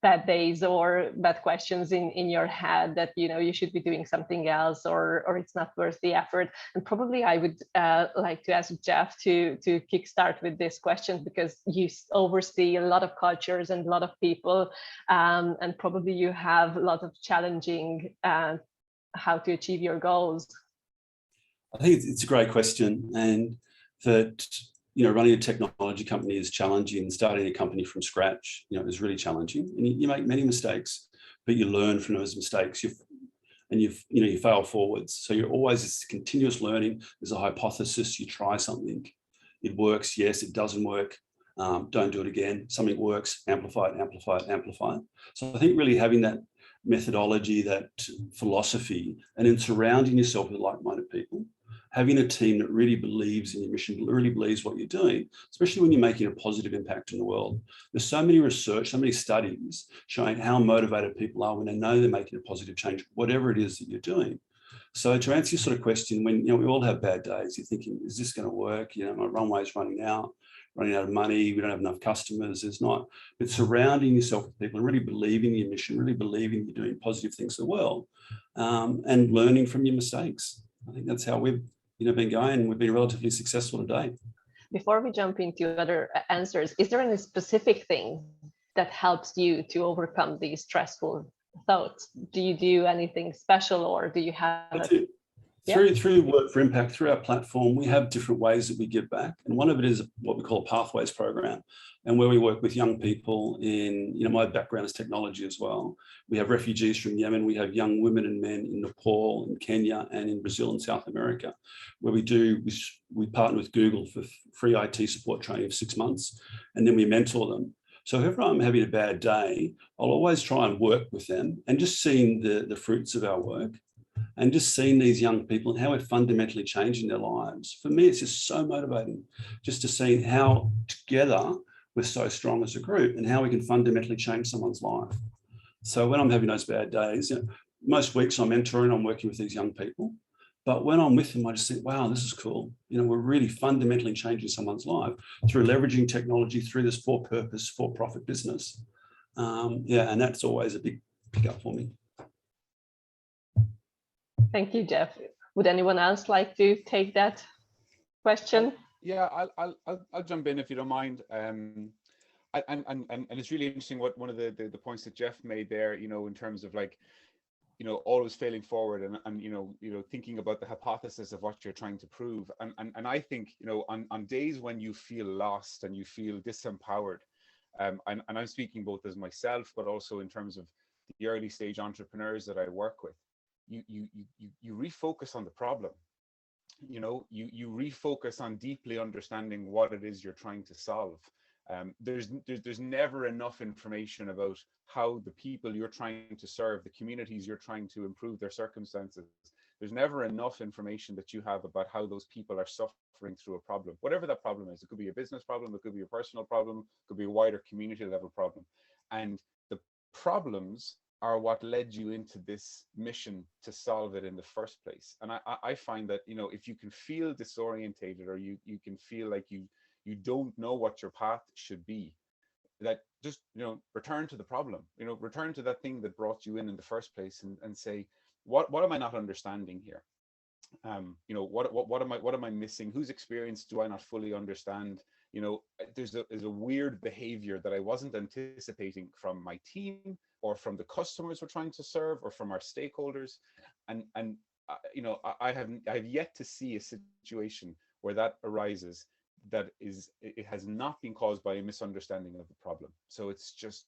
bad days or bad questions in your head that, you know, you should be doing something else or it's not worth the effort? And probably I would like to ask Jeff to kickstart with this question, because you oversee a lot of cultures and a lot of people, and probably you have a lot of challenging how to achieve your goals. I think it's a great question, and that, you know, running a technology company is challenging. Starting a company from scratch, you know, is really challenging. And you make many mistakes, but you learn from those mistakes. You fail forwards. So you're always this continuous learning. There's a hypothesis. You try something, it works. Yes, it doesn't work. Don't do it again. Something works. Amplify it. Amplify it. Amplify it. So I think really having that methodology, that philosophy, and then surrounding yourself with like-minded people. Having a team that really believes in your mission, really believes what you're doing, especially when you're making a positive impact in the world. There's so many research, so many studies showing how motivated people are when they know they're making a positive change, whatever it is that you're doing. So to answer your sort of question, when, you know, we all have bad days, you're thinking, is this going to work? You know, my runway's running out of money, we don't have enough customers, there's not. But surrounding yourself with people and really believing in your mission, really believing you're doing positive things for the world, and learning from your mistakes. I think that's how we've, you know, been going. We've been relatively successful today. Before we jump into other answers, is there any specific thing that helps you to overcome these stressful thoughts? Do you do anything special, or do you have Through Work for Impact, through our platform, we have different ways that we give back. And one of it is what we call a Pathways program, and where we work with young people in, my background is technology as well. We have refugees from Yemen, we have young women and men in Nepal, in Kenya, and in Brazil and South America, where we partner with Google for free IT support training of 6 months, and then we mentor them. So if I'm having a bad day, I'll always try and work with them, and just seeing the fruits of our work, and just seeing these young people and how we're fundamentally changing their lives. For me, it's just so motivating just to see how together we're so strong as a group and how we can fundamentally change someone's life. So when I'm having those bad days, most weeks I'm mentoring, I'm working with these young people. But when I'm with them, I just think, wow, this is cool. We're really fundamentally changing someone's life through leveraging technology, through this for-purpose, for-profit business. And that's always a big pickup for me. Thank you, Jeff. Would anyone else like to take that question? Yeah, I'll jump in if you don't mind. And it's really interesting what one of the points that Jeff made there, in terms of always failing forward and thinking about the hypothesis of what you're trying to prove. And I think, on days when you feel lost and you feel disempowered, and I'm speaking both as myself, but also in terms of the early stage entrepreneurs that I work with, you refocus on the problem. You refocus on deeply understanding what it is you're trying to solve. There's never enough information about how the people you're trying to serve, the communities you're trying to improve their circumstances. There's never enough information that you have about how those people are suffering through a problem, whatever that problem is. It could be a business problem, it could be a personal problem, it could be a wider community level problem. And the problems are what led you into this mission to solve it in the first place. And I find that, if you can feel disorientated, or you can feel like you don't know what your path should be, that just, return to the problem, return to that thing that brought you in the first place, and say, what am I not understanding here? What am I missing? Whose experience do I not fully understand? There's a weird behavior that I wasn't anticipating from my team, or from the customers we're trying to serve, or from our stakeholders. And I have yet to see a situation where that arises that it has not been caused by a misunderstanding of the problem. So let's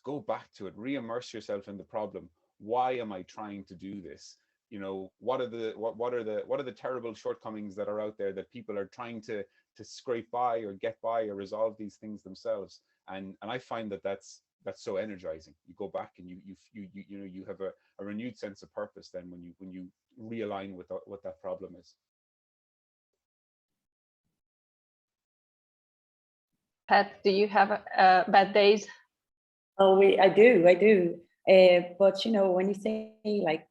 go back to it, re-immerse yourself in the problem. Why am I trying to do this? What are the terrible shortcomings that are out there that people are trying to scrape by or get by or resolve these things themselves? And I find that's so energizing. You go back and you have a renewed sense of purpose then when you realign with what that problem is. Pat, do you have bad days? Oh, I do. But when you say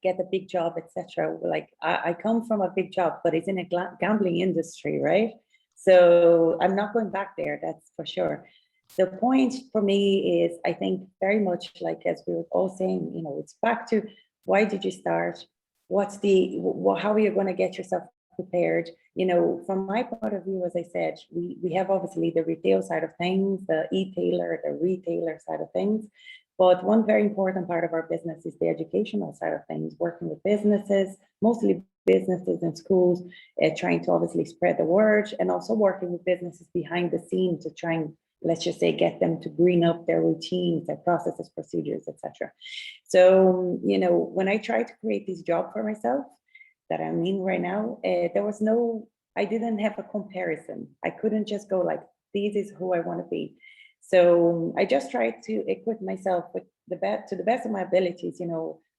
get a big job, etc., I come from a big job, but it's in a gambling industry, right? So I'm not going back there, that's for sure. The point for me is, I think very much as we were all saying, it's back to, why did you start? How are you going to get yourself prepared? From my point of view, as I said, we have obviously the retail side of things, the e-tailer, the retailer side of things. But one very important part of our business is the educational side of things, working with businesses, mostly businesses and schools, trying to obviously spread the word, and also working with businesses behind the scenes to try and, let's just say, get them to green up their routines, their processes, procedures, etc. So, when I tried to create this job for myself that I'm in right now, I didn't have a comparison. I couldn't just go this is who I want to be. So I just tried to equip myself with to the best of my abilities,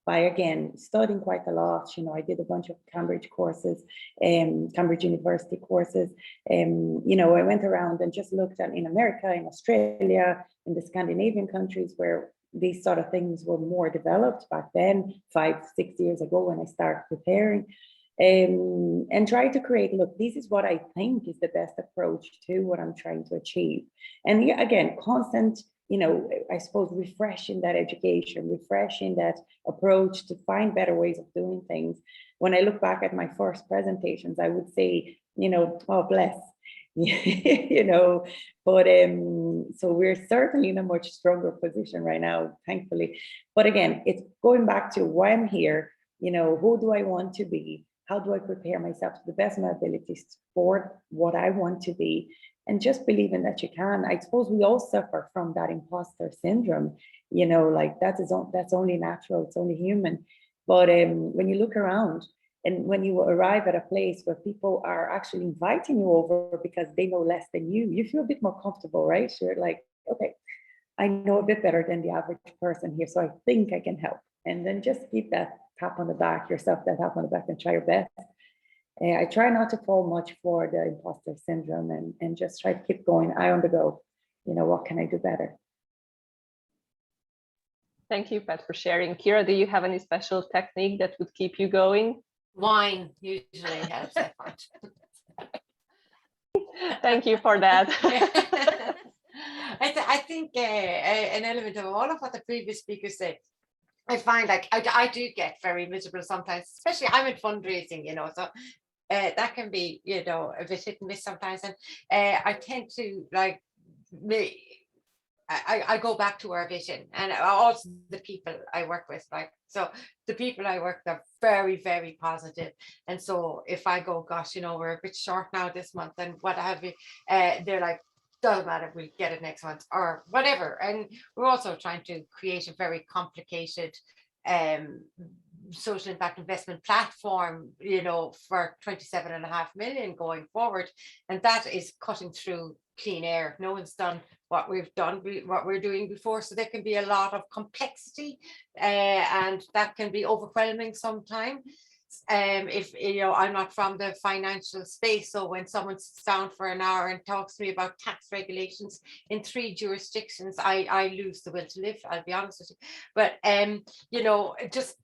by, again, studying quite a lot. I did a bunch of Cambridge courses, Cambridge University courses. I went around and just looked at, in America, in Australia, in the Scandinavian countries, where these sort of things were more developed back then, 5-6 years ago, when I started preparing. And try to create, look, this is what I think is the best approach to what I'm trying to achieve. And again, constant, I suppose, refreshing that education, refreshing that approach to find better ways of doing things. When I look back at my first presentations, I would say, oh, bless, but so we're certainly in a much stronger position right now, thankfully. But again, it's going back to why I'm here, who do I want to be? how do I prepare myself to the best of my abilities for what I want to be, and just believing that you can. I suppose we all suffer from that imposter syndrome, you know, like that's only natural, it's only human. But when you look around and when you arrive at a place where people are actually inviting you over because they know less than you feel a bit more comfortable, right? You're like, okay, I know a bit better than the average person here, so I think I can help. And then just keep that tap on the back, yourself that tap on the back, and try your best. I try not to fall much for the imposter syndrome, and just try to keep going, eye on the go. You know, what can I do better? Thank you, Pat, for sharing. Kira, do you have any special technique that would keep you going? Wine usually helps, I find. Thank you for that. I think an element of all of what the previous speakers said, I find like I do get very miserable sometimes, especially I'm in fundraising, you know, so that can be, you know, a bit hit and miss sometimes. And I tend to like, I go back to our vision, and also the people I work with. Like, so the people I work with are very, very positive. And so if I go, gosh, you know, we're a bit short now this month and what have you, they're like, doesn't matter, we'll get it next month or whatever. And we're also trying to create a very complicated social impact investment platform, you know, for 27.5 million going forward. And that is cutting through clean air. No one's done what we've done, what we're doing before. So there can be a lot of complexity and that can be overwhelming sometimes. If you know, I'm not from the financial space, so when someone sits down for an hour and talks to me about tax regulations in 3 jurisdictions, I lose the will to live, I'll be honest with you. But you know, just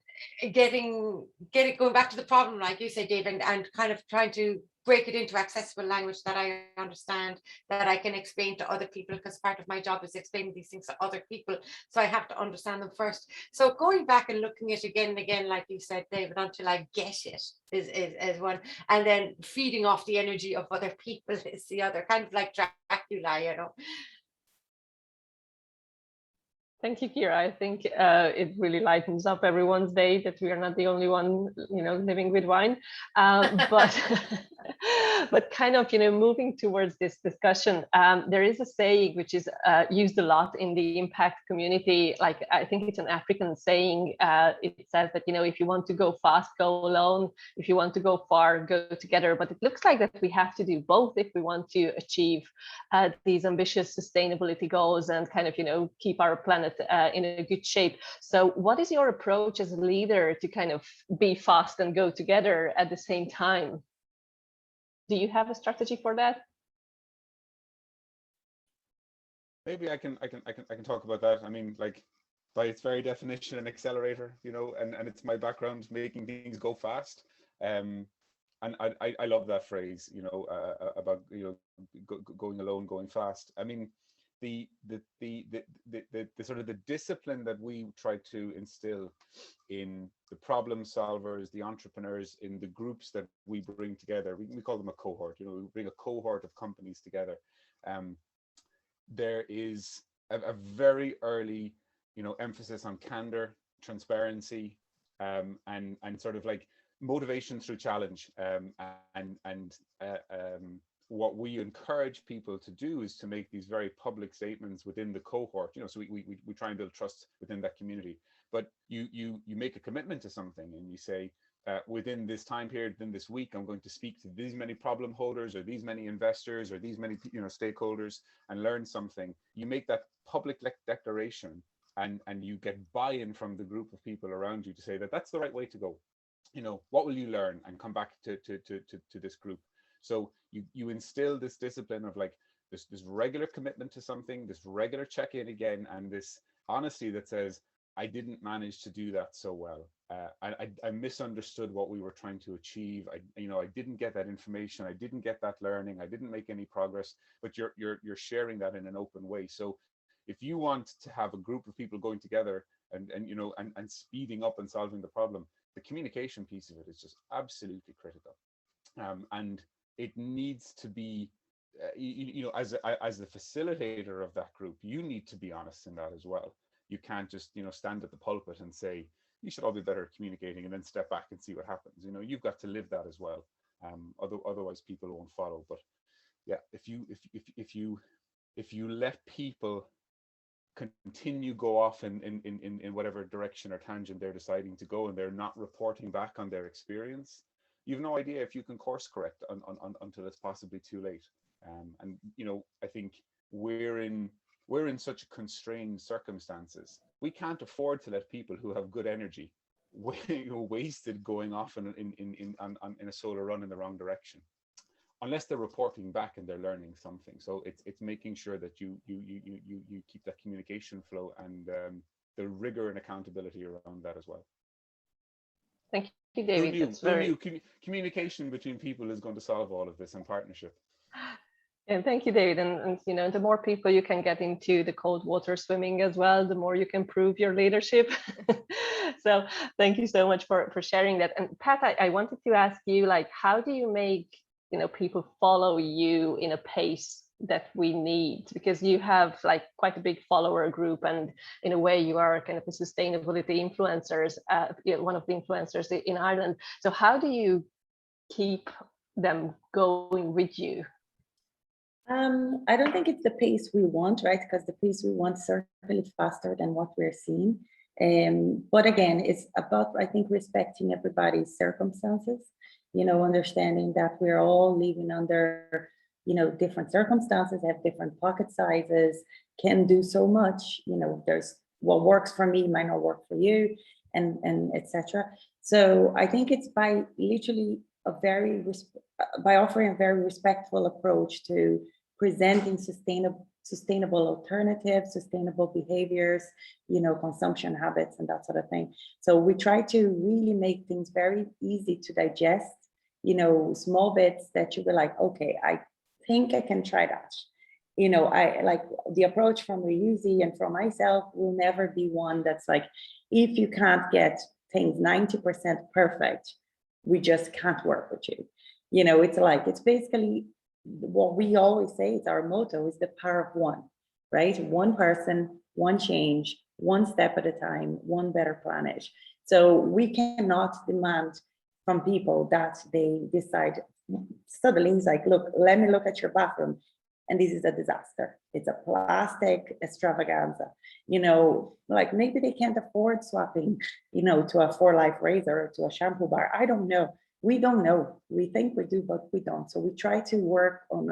going back to the problem, like you said, Dave, and kind of trying to break it into accessible language that I understand, that I can explain to other people, because part of my job is explaining these things to other people. So I have to understand them first. So going back and looking at it again and again, like you said, David, until I get it is one. And then feeding off the energy of other people is the other, kind of like Dracula, you know. Thank you, Kira. I think it really lightens up everyone's day that we are not the only one, you know, living with wine. But but kind of, you know, moving towards this discussion, there is a saying which is used a lot in the impact community. Like, I think it's an African saying. It says that, you know, if you want to go fast, go alone. If you want to go far, go together. But it looks like that we have to do both if we want to achieve these ambitious sustainability goals and kind of, you know, keep our planet in a good shape. So what is your approach as a leader to kind of be fast and go together at the same time? Do you have a strategy for that? Maybe I can talk about that. I mean, like, by its very definition, an accelerator, you know, and it's my background making things go fast. And I love that phrase, you know, about, you know, going alone, going fast. I mean, the sort of the discipline that we try to instill in the problem solvers, the entrepreneurs, in the groups that we bring together, we call them a cohort. You know, we bring a cohort of companies together. There is a very early, you know, emphasis on candor, transparency, and sort of like motivation through challenge, and what we encourage people to do is to make these very public statements within the cohort, you know, so we try and build trust within that community. But you make a commitment to something and you say, within this time period, within this week, I'm going to speak to these many problem holders or these many investors or these many, you know, stakeholders and learn something. You make that public declaration, and you get buy-in from the group of people around you to say that that's the right way to go. You know, what will you learn, and come back to this group. So you instill this discipline of like this regular commitment to something, this regular check-in again, and this honesty that says, I didn't manage to do that so well. I misunderstood what we were trying to achieve. I didn't get that information. I didn't get that learning. I didn't make any progress. But you're sharing that in an open way. So if you want to have a group of people going together and speeding up and solving the problem, the communication piece of it is just absolutely critical. And it needs to be, as the facilitator of that group, you need to be honest in that as well. You can't just, stand at the pulpit and say, you should all be better at communicating, and then step back and see what happens. You know, you've got to live that as well. Otherwise people won't follow. But yeah, if you let people continue go off in whatever direction or tangent they're deciding to go, and they're not reporting back on their experience, you've no idea if you can course correct until it's possibly too late. And you know, I think we're in such constrained circumstances. We can't afford to let people who have good energy wasted going off in a solar run in the wrong direction, unless they're reporting back and they're learning something. So it's making sure that you keep that communication flow and the rigor and accountability around that as well. Thank you, David. Communication between people is going to solve all of this, and partnership. And thank you, David. And you know, the more people you can get into the cold water swimming as well, the more you can prove your leadership. So thank you so much for sharing that. And Pat, I wanted to ask you, like, how do you make, you know, people follow you in a pace that we need? Because you have like quite a big follower group, and in a way you are kind of a sustainability influencers, one of the influencers in Ireland. So how do you keep them going with you? I don't think it's the pace we want, right? Because the pace we want is certainly faster than what we're seeing. But again, it's about, I think, respecting everybody's circumstances, you know, understanding that we're all living under, you know, different circumstances, have different pocket sizes, can do so much, you know, there's what works for me might not work for you, and etc. So I think it's by literally by offering a very respectful approach to presenting sustainable alternatives, sustainable behaviors, you know, consumption habits and that sort of thing. So we try to really make things very easy to digest, you know, small bits that you be like, okay, I think I can try that. You know, I like the approach from Reusey and from myself will never be one that's like, if you can't get things 90% perfect, we just can't work with you. You know, it's like, it's basically what we always say, it's our motto, is the power of one, right? One person, one change, one step at a time, one better planet. So we cannot demand from people that they decide, suddenly it's like, look, let me look at your bathroom, and this is a disaster. It's a plastic extravaganza. You know, like maybe they can't afford swapping, you know, to a 4Life razor or to a shampoo bar. I don't know. We don't know. We think we do, but we don't. So we try to work on,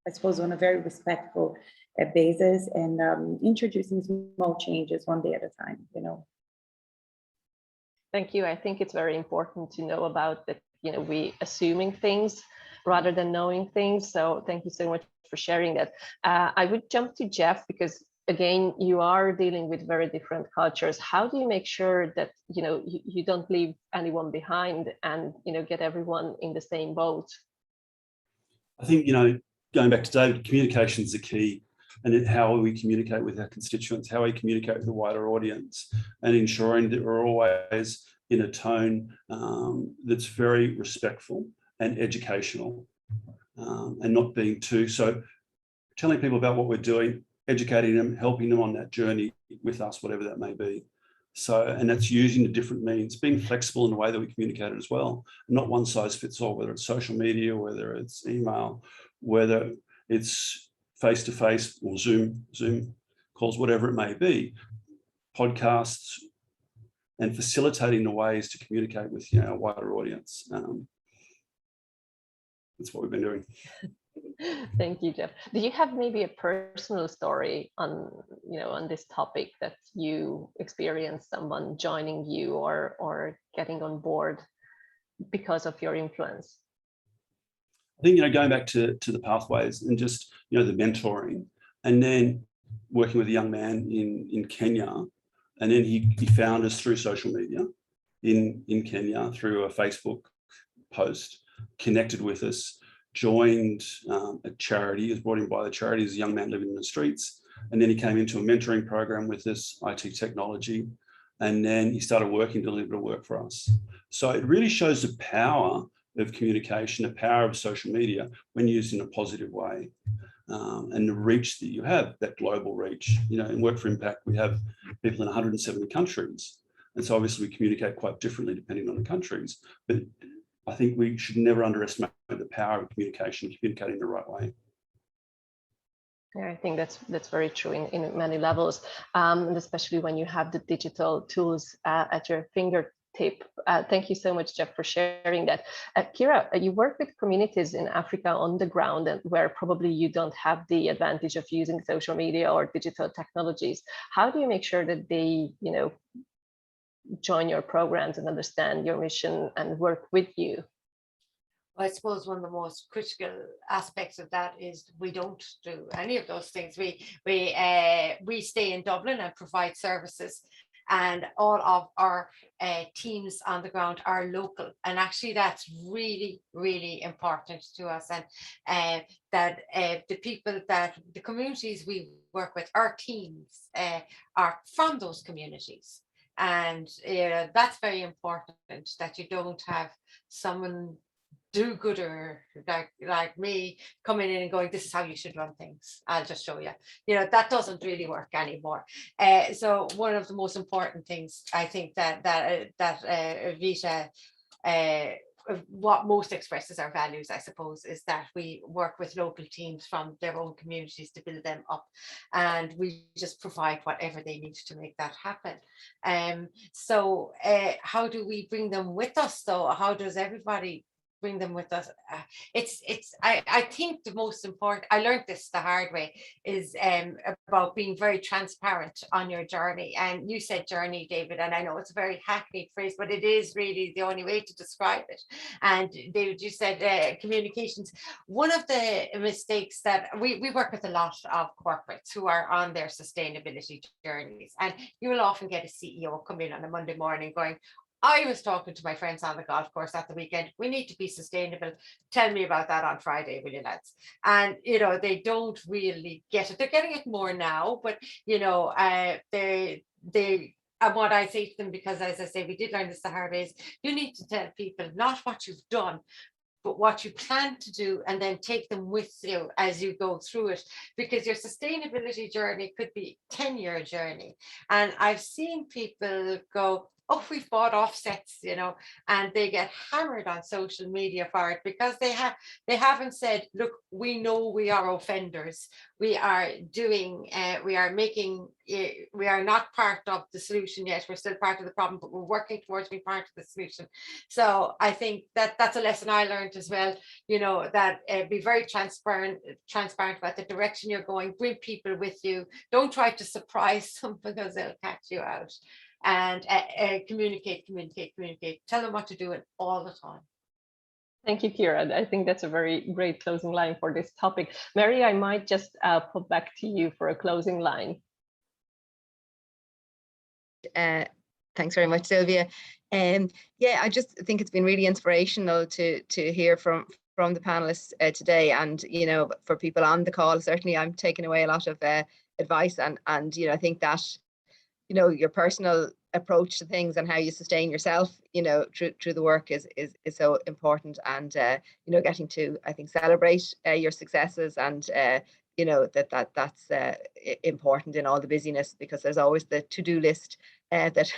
I suppose, on a very respectful basis, and introducing small changes one day at a time, you know. Thank you. I think it's very important to know about that, you know, we assuming things rather than knowing things. So thank you so much for sharing that. I would jump to Jeff, because again, you are dealing with very different cultures. How do you make sure that, you know, you don't leave anyone behind and, you know, get everyone in the same boat? I think, you know, going back to David, communication is the key, and how we communicate with our constituents, how we communicate with the wider audience, and ensuring that we're always in a tone that's very respectful and educational, and not being too, so telling people about what we're doing, educating them, helping them on that journey with us, whatever that may be. So, and that's using the different means, being flexible in the way that we communicate it as well, not one size fits all, whether it's social media, whether it's email, whether it's face-to-face or Zoom calls, whatever it may be, podcasts, and facilitating the ways to communicate with, you know, a wider audience. That's what we've been doing. Thank you, Jeff. Do you have maybe a personal story on, you know, on this topic that you experienced someone joining you or getting on board because of your influence? I think, you know, going back to the pathways and just, you know, the mentoring, and then working with a young man in Kenya, and then he found us through social media in Kenya through a Facebook post, connected with us, joined a charity, was brought in by the charity as a young man living in the streets. And then he came into a mentoring program with this IT technology. And then he started working, doing a little bit of work for us. So it really shows the power of communication, the power of social media when used in a positive way. And the reach that you have, that global reach. You know, in Work for Impact, we have people in 170 countries. And so obviously we communicate quite differently depending on the countries, but I think we should never underestimate the power of communication, communicating the right way. Yeah, I think that's very true in many levels, and especially when you have the digital tools at your fingertip. Thank you so much, Jeff, for sharing that. Kira, you work with communities in Africa on the ground, and where probably you don't have the advantage of using social media or digital technologies. How do you make sure that they, join your programs and understand your mission and work with you? I suppose one of the most critical aspects of that is we don't do any of those things. We stay in Dublin and provide services, and all of our teams on the ground are local. And actually, that's really, really important to us. And that the communities we work with, our teams are from those communities. And that's very important, that you don't have someone do-gooder like me coming in and going, this is how you should run things, I'll just show you. That doesn't really work anymore. So one of the most important things, I think, that Vita, what most expresses our values, I suppose, is that we work with local teams from their own communities to build them up, and we just provide whatever they need to make that happen. So how do we bring them with us, though? How does everybody bring them with us? I think the most important, I learned this the hard way, is about being very transparent on your journey. And you said journey, David, and I know it's a very hackneyed phrase, but it is really the only way to describe it. And David, you said communications. One of the mistakes that we work with a lot of corporates who are on their sustainability journeys, and you will often get a CEO come in on a Monday morning going, I was talking to my friends on the golf course at the weekend, we need to be sustainable. Tell me about that on Friday, will you, lads? And, they don't really get it. They're getting it more now, but, and what I say to them, because as I say, we did learn this the hard way, is you need to tell people not what you've done, but what you plan to do, and then take them with you as you go through it, because your sustainability journey could be a 10-year journey. And I've seen people go, oh, we've bought offsets, and they get hammered on social media for it, because they haven't said, look, we know we are offenders. We are not part of the solution yet. We're still part of the problem, but we're working towards being part of the solution. So I think that's a lesson I learned as well, that be very transparent about the direction you're going, bring people with you. Don't try to surprise them, because they'll catch you out. And communicate, tell them what to do all the time. Thank you, Kira. I think that's a very great closing line for this topic. Mary, I might just pop back to you for a closing line. Thanks very much, Sylvia. Yeah, I just think it's been really inspirational to hear from the panelists today, and for people on the call, certainly I'm taking away a lot of advice, and I think that your personal approach to things and how you sustain yourself, through the work is so important. And getting to, I think, celebrate your successes, and that's important in all the busyness, because there's always the to-do list that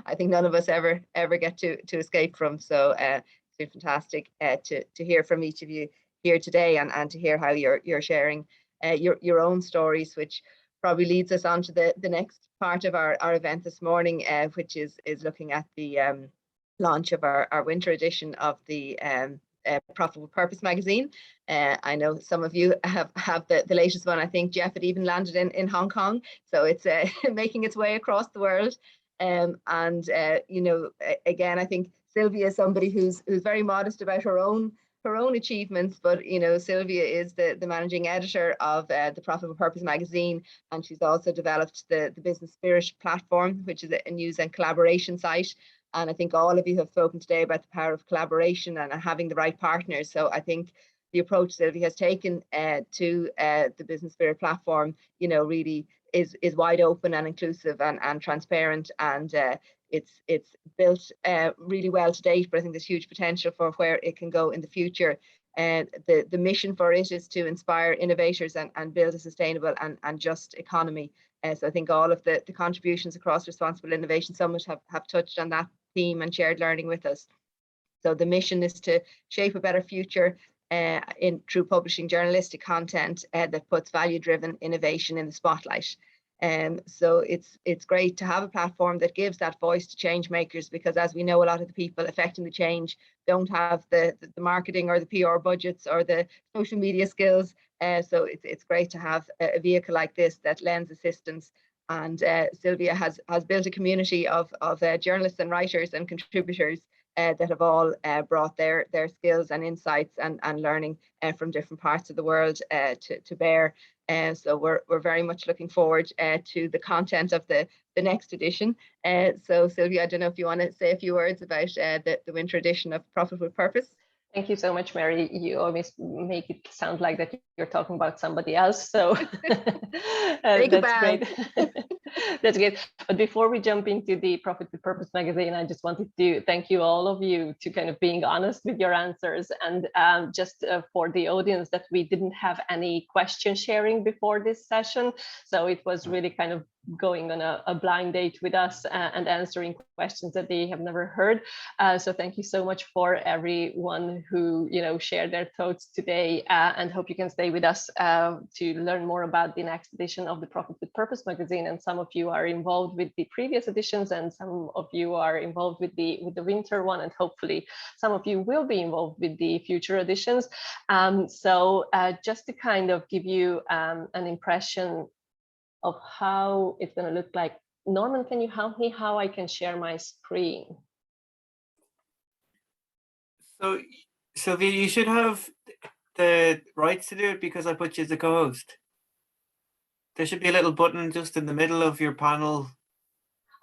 I think none of us ever get to escape from. So it's been fantastic to hear from each of you here today, and to hear how you're sharing your own stories, which probably leads us on to the next part of our event this morning, which is looking at the launch of our winter edition of the Profitable Purpose magazine. I know some of you have the latest one. I think Jeff had even landed in Hong Kong, so it's making its way across the world. Again, I think Sylvia is somebody who's very modest about her own achievements, but Sylvia is the managing editor of the Profitable Purpose magazine, and she's also developed the Business Spirit platform, which is a news and collaboration site. And I think all of you have spoken today about the power of collaboration and having the right partners. So I think the approach Sylvia has taken to the Business Spirit platform, really is wide open and inclusive and transparent, and it's built really well to date, but I think there's huge potential for where it can go in the future. the mission for it is to inspire innovators and build a sustainable and just economy. So I think all of the contributions across Responsible Innovation Summit have touched on that theme and shared learning with us. So the mission is to shape a better future through publishing journalistic content that puts value-driven innovation in the spotlight. So it's great to have a platform that gives that voice to change makers, because as we know, a lot of the people affecting the change don't have the marketing or the PR budgets or the social media skills. So it's great to have a vehicle like this that lends assistance. And Sylvia has built a community of journalists and writers and contributors that have all brought their skills and insights and learning from different parts of the world to bear. So we're very much looking forward to the content of the next edition. So Sylvia, I don't know if you want to say a few words about the winter edition of Profit with Purpose. Thank you so much, Mary. You always make it sound like that you're talking about somebody else. So that's great. That's great. But before we jump into the Profit with Purpose magazine, I just wanted to thank you, all of you, to kind of being honest with your answers. And just for the audience, that we didn't have any question sharing before this session. So it was really kind of going on a blind date with us and answering questions that they have never heard. So thank you so much for everyone who shared their thoughts today, and hope you can stay with us to learn more about the next edition of the Profit with Purpose magazine. And some of you are involved with the previous editions, and some of you are involved with the winter one, and hopefully some of you will be involved with the future editions. So just to kind of give you an impression of how it's going to look like. Norman, can you help me how I can share my screen? So Sylvia, you should have the rights to do it because I put you as a co-host. There should be a little button just in the middle of your panel.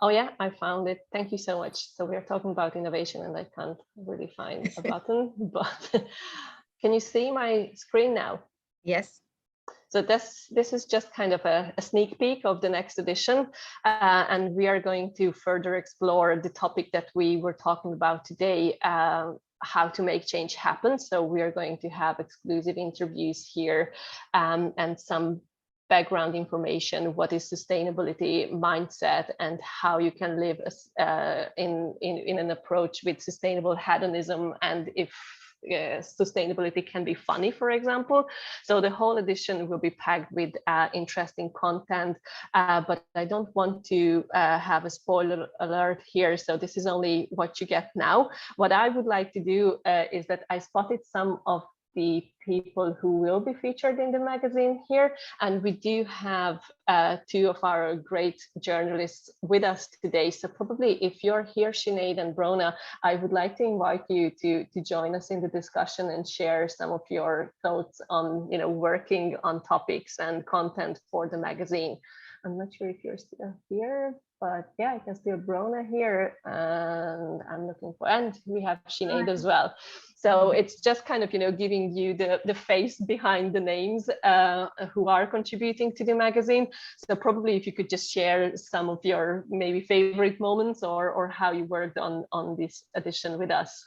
Oh yeah, I found it. Thank you so much. So we're talking about innovation and I can't really find a button, but can you see my screen now? Yes. So this is just kind of a sneak peek of the next edition, and we are going to further explore the topic that we were talking about today, how to make change happen. So we are going to have exclusive interviews here and some background information, what is sustainability mindset, and how you can live in an approach with sustainable hedonism, and if sustainability can be funny, for example. So the whole edition will be packed with interesting content, but I don't want to have a spoiler alert here, so this is only what you get now. What I would like to do is that I spotted some of the people who will be featured in the magazine here, and we do have two of our great journalists with us today. So probably if you're here, Sinead and Brona, I would like to invite you to join us in the discussion and share some of your thoughts on working on topics and content for the magazine. I'm not sure if you're still here, but yeah, I can see Brona here, and I'm looking for, and we have Sinead as well. So it's just kind of, giving you the face behind the names who are contributing to the magazine. So probably if you could just share some of your maybe favorite moments or how you worked on this edition with us.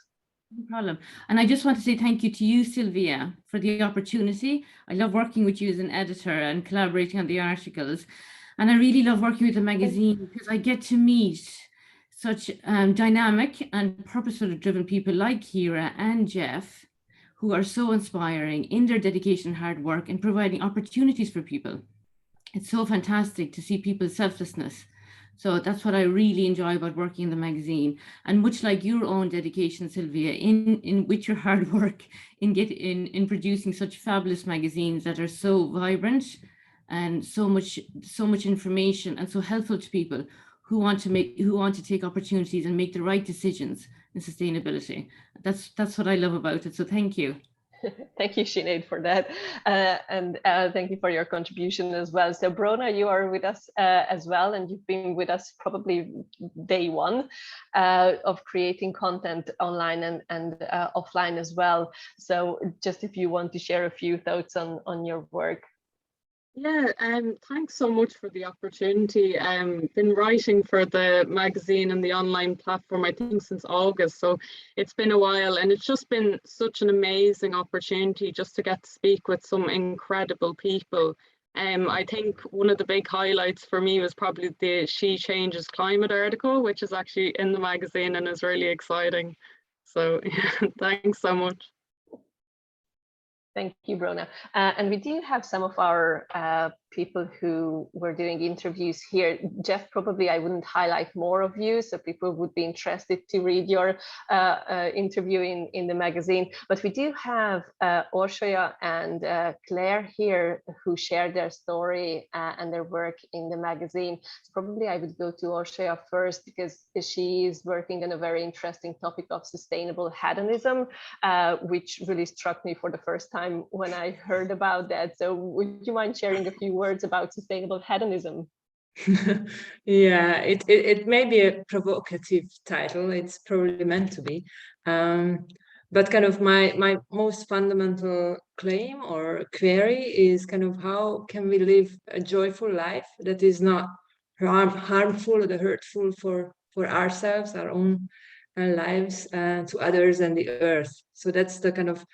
No problem. And I just want to say thank you to you, Sylvia, for the opportunity. I love working with you as an editor and collaborating on the articles. And I really love working with the magazine because I get to meet such dynamic and purposeful driven people like Kira and Jeff, who are so inspiring in their dedication and hard work and providing opportunities for people. It's so fantastic to see people's selflessness. So that's what I really enjoy about working in the magazine. And much like your own dedication, Sylvia, in with your hard work in producing such fabulous magazines that are so vibrant and so much information and so helpful to people who want to take opportunities and make the right decisions in sustainability. That's what I love about it. So thank you. Thank you, Sinead, for that. And thank you for your contribution as well. So Brona, you are with us as well, and you've been with us probably day one of creating content online and offline as well. So just if you want to share a few thoughts on your work. Yeah, thanks so much for the opportunity. Been writing for the magazine and the online platform, I think, since August. So it's been a while, and it's just been such an amazing opportunity just to get to speak with some incredible people. I think one of the big highlights for me was probably the She Changes Climate article, which is actually in the magazine and is really exciting. So yeah, thanks so much. Thank you, Brona. And we do have some of our people who were doing interviews here. Jeff, probably I wouldn't highlight more of you, so people would be interested to read your interview in the magazine. But we do have Orsoya and Claire here who share their story and their work in the magazine. So probably I would go to Orsoya first, because she is working on a very interesting topic of sustainable hedonism, which really struck me for the first time when I heard about that. So would you mind sharing a few words about sustainable hedonism? Yeah, it may be a provocative title. It's probably meant to be. But kind of my most fundamental claim or query is kind of how can we live a joyful life that is not harmful or hurtful for ourselves, our own lives, to others and the earth. So that's the kind of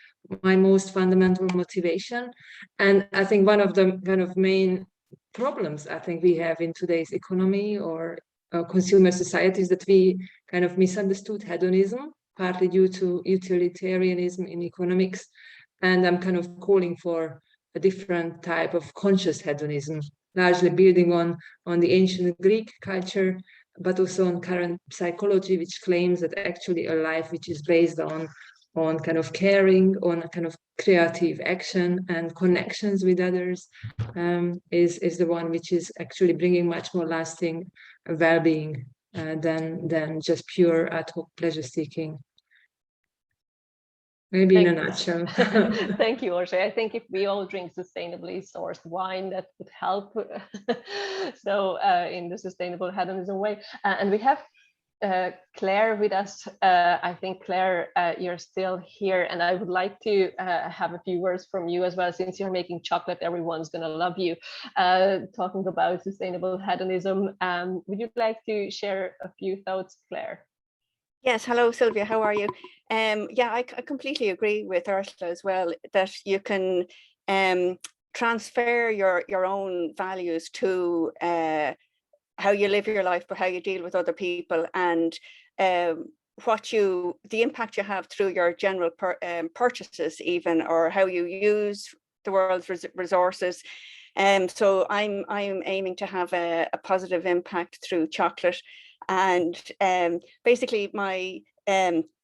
my most fundamental motivation. And I think one of the kind of main problems I think we have in today's economy or consumer societies that we kind of misunderstood hedonism, partly due to utilitarianism in economics. And I'm kind of calling for a different type of conscious hedonism, largely building on the ancient Greek culture, but also on current psychology, which claims that actually a life which is based on kind of caring, on a kind of creative action and connections with others, is the one which is actually bringing much more lasting well-being than just pure ad hoc pleasure seeking. Maybe in a nutshell. Thank you, Orsoya. I think if we all drink sustainably sourced wine, that would help. So in the sustainable hedonism way. And we have Claire with us. I think, Claire, you're still here, and I would like to have a few words from you as well. Since you're making chocolate, everyone's going to love you. Talking about sustainable hedonism, would you like to share a few thoughts, Claire? Yes, hello Sylvia, how are you? Yeah, I completely agree with Ursula as well, that you can transfer your own values to how you live your life, but how you deal with other people, and the impact you have through your general purchases even, or how you use the world's resources. So I'm aiming to have a positive impact through chocolate. And basically my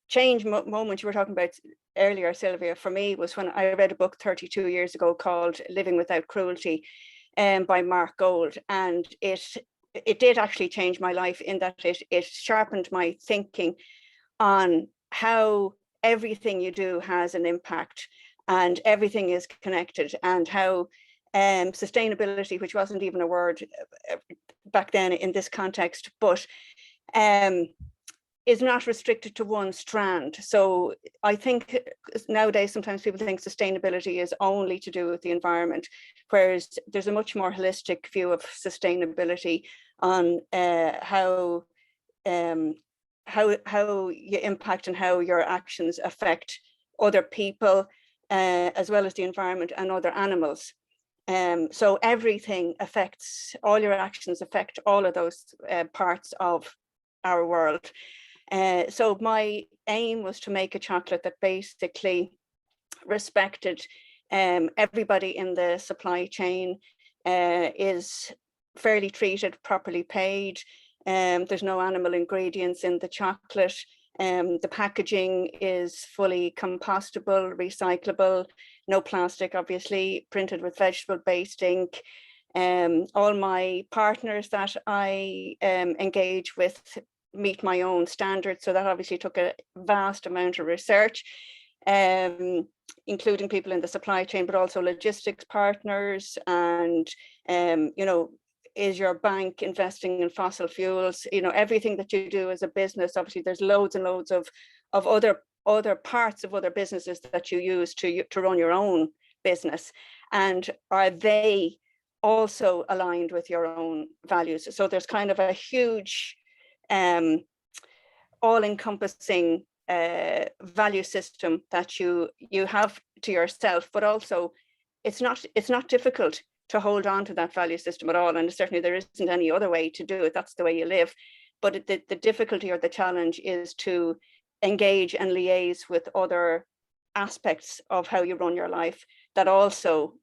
change moment you were talking about earlier, Sylvia, for me was when I read a book 32 years ago called Living Without Cruelty by Mark Gold. And it did actually change my life in that it sharpened my thinking on how everything you do has an impact and everything is connected, and how sustainability, which wasn't even a word back then in this context, but is not restricted to one strand. So I think nowadays sometimes people think sustainability is only to do with the environment, whereas there's a much more holistic view of sustainability on how you impact and how your actions affect other people, as well as the environment and other animals. So everything affects, all your actions affect all of those parts of our world. So my aim was to make a chocolate that basically respected everybody in the supply chain, is fairly treated, properly paid. There's no animal ingredients in the chocolate. The packaging is fully compostable, recyclable, no plastic, obviously, printed with vegetable-based ink. All my partners that I engage with meet my own standards. So that obviously took a vast amount of research, including people in the supply chain, but also logistics partners. And, you know, is your bank investing in fossil fuels? You know, everything that you do as a business, obviously there's loads and loads of other parts of other businesses that you use to run your own business. And are they also aligned with your own values. So there's kind of a huge all-encompassing value system that you have to yourself, but also it's not difficult to hold on to that value system at all, and certainly there isn't any other way to do it. That's the way you live. But the difficulty or the challenge is to engage and liaise with other aspects of how you run your life that also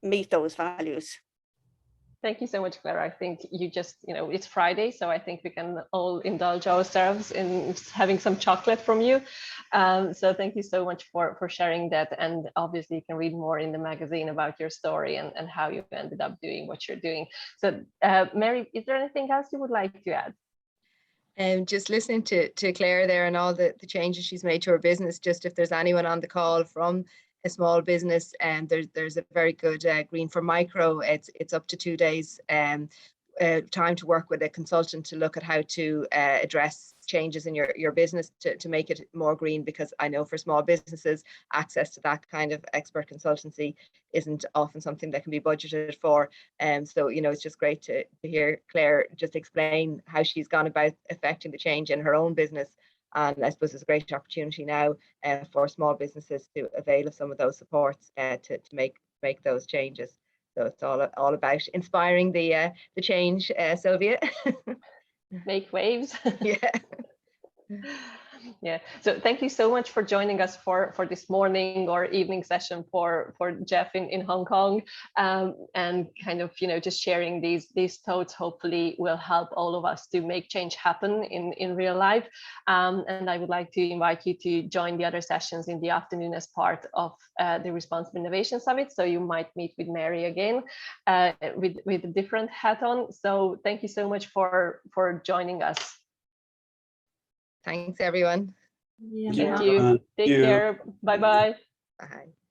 meet those values. Thank you so much, Claire. I think you just, it's Friday, so I think we can all indulge ourselves in having some chocolate from you. So thank you so much for sharing that. And obviously you can read more in the magazine about your story and how you ended up doing what you're doing. So Mary, is there anything else you would like to add? Just listening to Claire there and all the changes she's made to her business, just if there's anyone on the call from a small business, and there's a very good Green for Micro. It's up to 2 days time to work with a consultant to look at how to address changes in your business to make it more green, because I know for small businesses access to that kind of expert consultancy isn't often something that can be budgeted for. So it's just great to hear Claire just explain how she's gone about affecting the change in her own business. And I suppose it's a great opportunity now for small businesses to avail of some of those supports to make those changes. So it's all about inspiring the change, Sylvia. Make waves. Yeah. Yeah. So thank you so much for joining us for this morning or evening session for Jeff in Hong Kong, and kind of just sharing these thoughts hopefully will help all of us to make change happen in real life. And I would like to invite you to join the other sessions in the afternoon as part of the Responsible Innovation Summit. So you might meet with Mary again with a different hat on. So thank you so much for joining us. Thanks, everyone. Yeah, Thank you. Take care. Bye-bye. Bye.